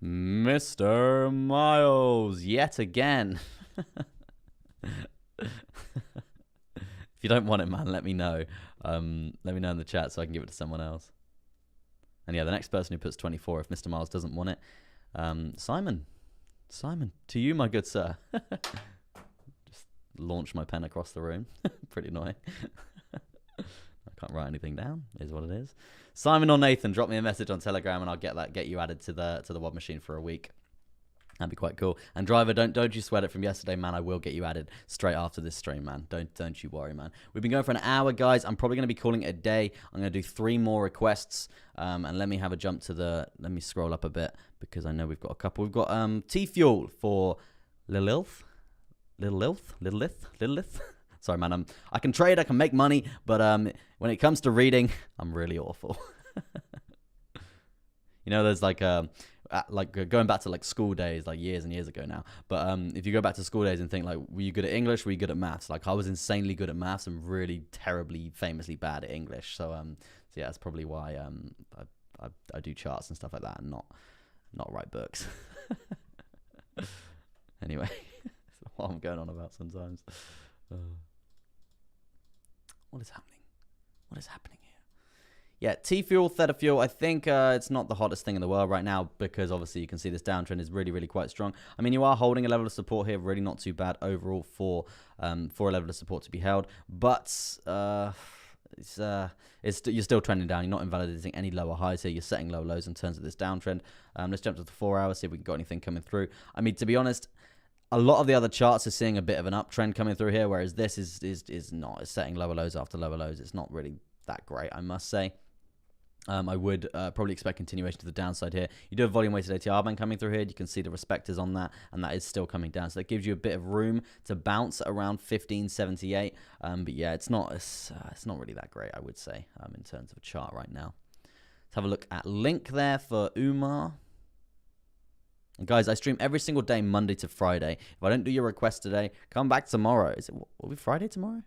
Mr. Miles, yet again. If you don't want it, man, let me know. Let me know in the chat so I can give it to someone else. And yeah, the next person who puts 24, if Mr. Miles doesn't want it, Simon, to you, my good sir. Just launch my pen across the room. Pretty annoying. I can't write anything down. Is what it is. Simon or Nathan, drop me a message on Telegram, and I'll get you added to the WOD machine for a week. That'd be quite cool. And driver, don't you sweat it from yesterday, man. I will get you added straight after this stream, man. Don't you worry, man. We've been going for an hour, guys. I'm probably going to be calling it a day. I'm going to do 3 more requests. And let me have a jump to let me scroll up a bit because I know we've got a couple. We've got T-Fuel for Lilith. Sorry, man. I can trade, I can make money, but when it comes to reading, I'm really awful. You know, there's like going back to like school days, like years and years ago now. But if you go back to school days and think like, were you good at English? Were you good at maths? Like I was insanely good at maths and really terribly, famously bad at English. So yeah, that's probably why I do charts and stuff like that and not write books. Anyway, that's what I'm going on about sometimes. What is happening? What is happening here? Yeah, T-Fuel, Theta Fuel, I think it's not the hottest thing in the world right now because obviously you can see this downtrend is really, really quite strong. I mean, you are holding a level of support here, really not too bad overall for a level of support to be held. But you're still trending down. You're not invalidating any lower highs here. You're setting lower lows in terms of this downtrend. Let's jump to the 4 hours, see if we can got anything coming through. I mean, to be honest, a lot of the other charts are seeing a bit of an uptrend coming through here, whereas this is not. It's setting lower lows after lower lows. It's not really that great, I must say. I would probably expect continuation to the downside here. You do have volume-weighted ATR band coming through here. You can see the respectors on that, and that is still coming down. So that gives you a bit of room to bounce at around 1578. But yeah, it's not really that great, I would say, in terms of a chart right now. Let's have a look at Link there for Umar. And guys, I stream every single day, Monday to Friday. If I don't do your request today, come back tomorrow. Will it be Friday tomorrow?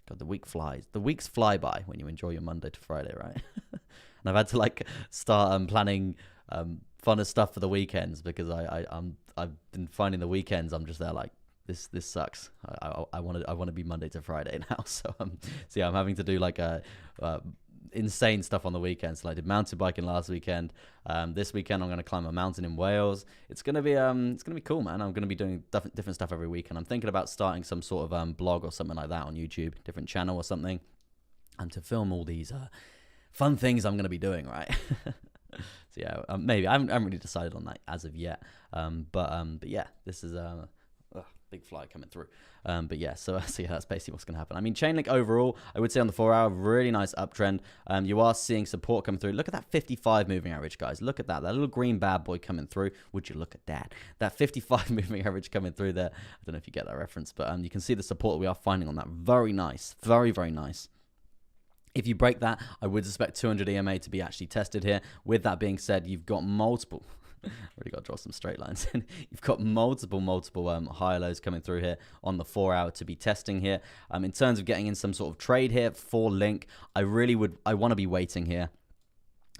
God, the week flies. The weeks fly by when you enjoy your Monday to Friday, right? And I've had to like start planning funner stuff for the weekends because I've been finding the weekends I'm just there like this sucks. I want to be Monday to Friday now. So yeah, I'm having to do like insane stuff on the weekends. So I did mountain biking last weekend. This weekend I'm going to climb a mountain in Wales. It's going to be cool, man. I'm going to be doing different stuff every week, and I'm thinking about starting some sort of blog or something like that on YouTube, different channel or something, and to film all these fun things I'm going to be doing, right? So yeah, maybe I haven't really decided on that as of yet. But yeah, this is big fly coming through. But yeah, so yeah, that's basically what's going to happen. I mean, Chainlink overall, I would say on the 4 hour, really nice uptrend. You are seeing support come through. Look at that 55 moving average, guys. Look at that little green bad boy coming through. Would you look at that? That 55 moving average coming through there. I don't know if you get that reference, but you can see the support that we are finding on that. Very nice. Very, very nice. If you break that, I would expect 200 EMA to be actually tested here. With that being said, you've got multiple... Already got to draw some straight lines in. You've got multiple higher lows coming through here on the 4 hour to be testing here. In terms of getting in some sort of trade here for Link, I want to be waiting here.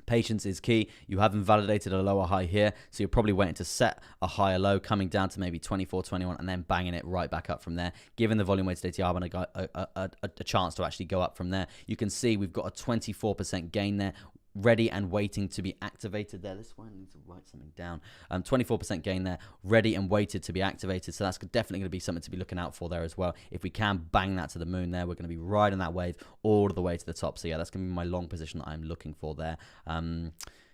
Patience is key. You haven't validated a lower high here, so you're probably waiting to set a higher low, coming down to maybe 24, 21, and then banging it right back up from there, giving the volume weighted ATR band a chance to actually go up from there. You can see we've got a 24% gain there. ready and waiting to be activated there. This one, I need to write something down. 24% gain there, ready and waited to be activated. So that's definitely going to be something to be looking out for there as well. If we can bang that to the moon there, we're going to be riding that wave all the way to the top. So yeah, that's going to be my long position that I'm looking for there.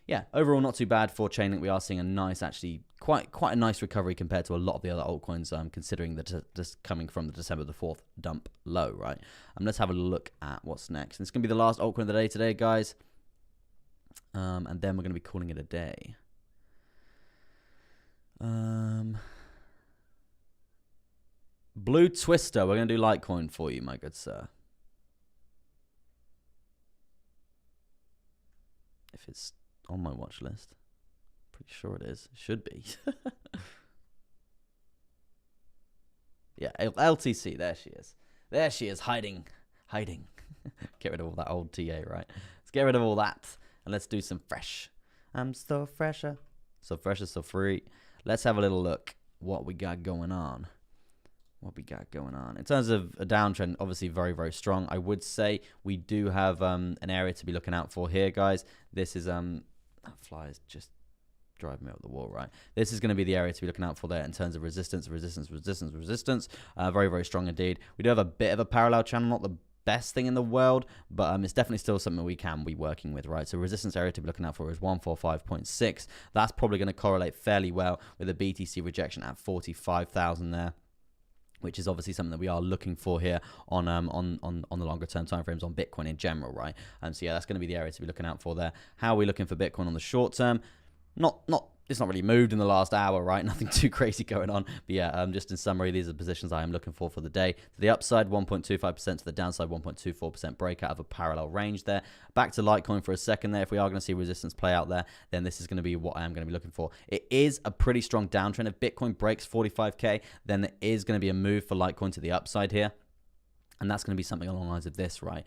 Yeah, overall not too bad for Chainlink. We are seeing a nice, actually quite a nice recovery compared to a lot of the other altcoins, considering that just coming from the December the 4th dump low, right? Let's have a look at what's next. And it's going to be the last altcoin of the day today, guys. And then we're going to be calling it a day. Blue Twister, we're going to do Litecoin for you, my good sir. If it's on my watch list. Pretty sure it is. It should be. Yeah, LTC. There she is. There she is, hiding. Get rid of all that old TA, right? Let's get rid of all that. And let's do some fresh. I'm so fresher. So fresher, so free. Let's have a little look what we got going on. In terms of a downtrend, obviously very, very strong. I would say we do have an area to be looking out for here, guys. This is that fly is just driving me up the wall, right? This is going to be the area to be looking out for there in terms of resistance. Very, very strong indeed. We do have a bit of a parallel channel, not the best thing in the world, but it's definitely still something we can be working with, right? So resistance area to be looking out for is 145.6. That's probably going to correlate fairly well with a BTC rejection at 45,000 there, which is obviously something that we are looking for here on the longer term timeframes on Bitcoin in general, right? So yeah, that's going to be the area to be looking out for there. How are we looking for Bitcoin on the short term? It's not really moved in the last hour, right? Nothing too crazy going on. But yeah, just in summary, these are the positions I am looking for the day. To the upside, 1.25%. To the downside, 1.24% breakout of a parallel range there. Back to Litecoin for a second there. If we are going to see resistance play out there, then this is going to be what I am going to be looking for. It is a pretty strong downtrend. If Bitcoin breaks 45K, then there is going to be a move for Litecoin to the upside here. And that's going to be something along the lines of this, right?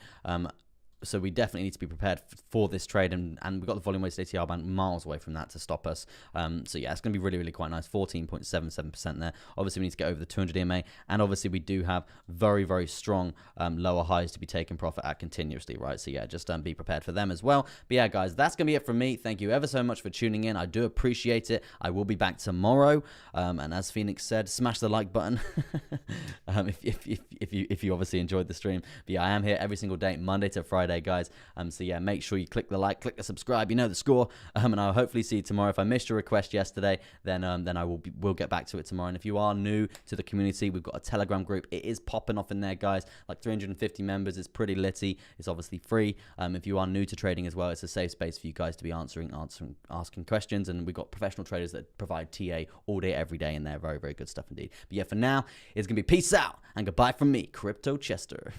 So we definitely need to be prepared for this trade, and we've got the volume weighted ATR band miles away from that to stop us. So yeah, it's going to be really, really quite nice. 14.77% there. Obviously, we need to get over the 200 EMA, and obviously we do have very, very strong lower highs to be taking profit at continuously, right? So yeah, just be prepared for them as well. But yeah, guys, that's going to be it from me. Thank you ever so much for tuning in. I do appreciate it. I will be back tomorrow, and as Phoenix said, smash the like button if you obviously enjoyed the stream. But yeah, I am here every single day, Monday to Friday, guys. So yeah, make sure you click the like, click the subscribe. You know the score. And I'll hopefully see you tomorrow. If I missed your request yesterday, then I will get back to it tomorrow. And if you are new to the community, we've got a Telegram group. It is popping off in there, guys. Like 350 members. It's pretty litty. It's obviously free. If you are new to trading as well, it's a safe space for you guys to be asking questions. And we've got professional traders that provide TA all day, every day in there. Very, very good stuff indeed. But yeah, for now, it's gonna be peace out and goodbye from me, Crypto Chester.